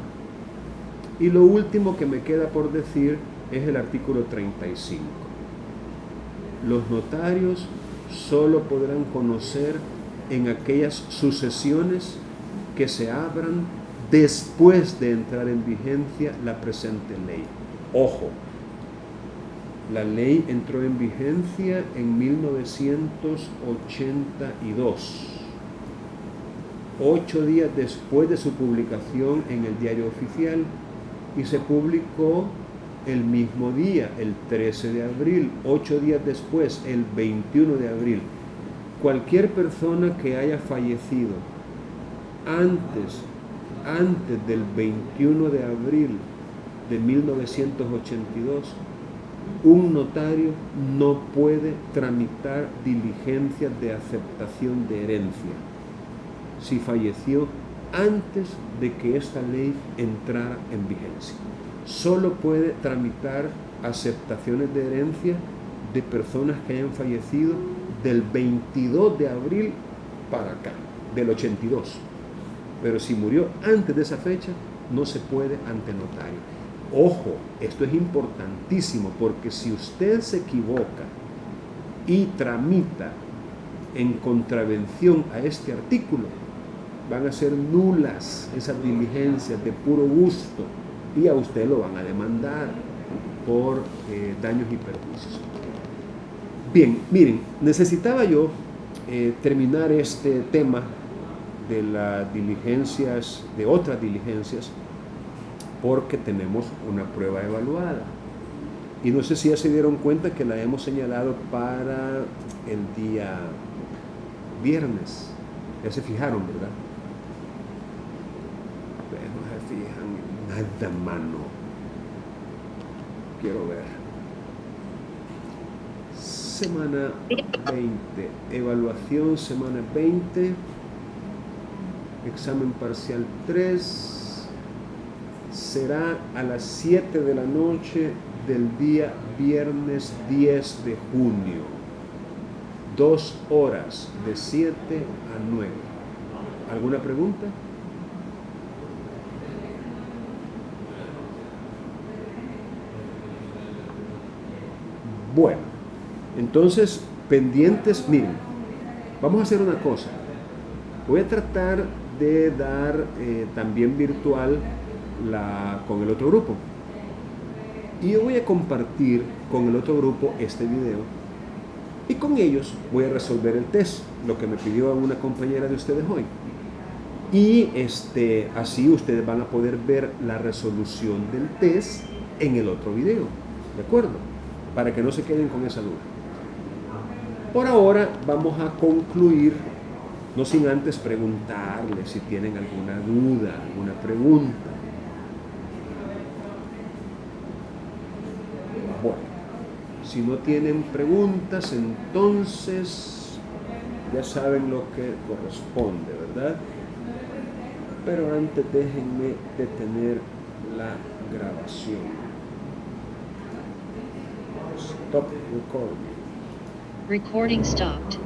Y lo último que me queda por decir es el artículo 35. Los notarios solo podrán conocer en aquellas sucesiones que se abran después de entrar en vigencia la presente ley. Ojo, la ley entró en vigencia en 1982, 8 días después de su publicación en el Diario Oficial, y se publicó el mismo día, el 13 de abril, 8 días después, el 21 de abril. Cualquier persona que haya fallecido antes del 21 de abril de 1982, un notario no puede tramitar diligencias de aceptación de herencia si falleció antes de que esta ley entrara en vigencia. Solo puede tramitar aceptaciones de herencia de personas que hayan fallecido del 22 de abril para acá, del 82. Pero si murió antes de esa fecha, no se puede ante notario. Ojo, esto es importantísimo, porque si usted se equivoca y tramita en contravención a este artículo, van a ser nulas esas diligencias de puro gusto y a usted lo van a demandar por daños y perjuicios. Bien, miren, necesitaba yo terminar este tema de las diligencias, de otras diligencias, porque tenemos una prueba evaluada. Y no sé si ya se dieron cuenta que la hemos señalado para el día viernes. Ya se fijaron, ¿verdad? Pues no se fijan en nada, mano. Quiero ver. Semana 20. Evaluación semana 20. Examen parcial 3. Será a las 7 de la noche del día viernes 10 de junio. 2 horas, de 7 a 9. ¿Alguna pregunta? Bueno, entonces, pendientes, miren, vamos a hacer una cosa. Voy a tratar de dar también virtual con el otro grupo. Y yo voy a compartir con el otro grupo este video. Y con ellos voy a resolver el test, lo que me pidió una compañera de ustedes hoy. Y así ustedes van a poder ver la resolución del test en el otro video. ¿De acuerdo? para que no se queden con esa duda. Por ahora vamos a concluir, no sin antes preguntarles si tienen alguna duda, alguna pregunta. Bueno, si no tienen preguntas, entonces ya saben lo que corresponde, ¿verdad? Pero antes déjenme detener la grabación. Stop recording. Recording stopped.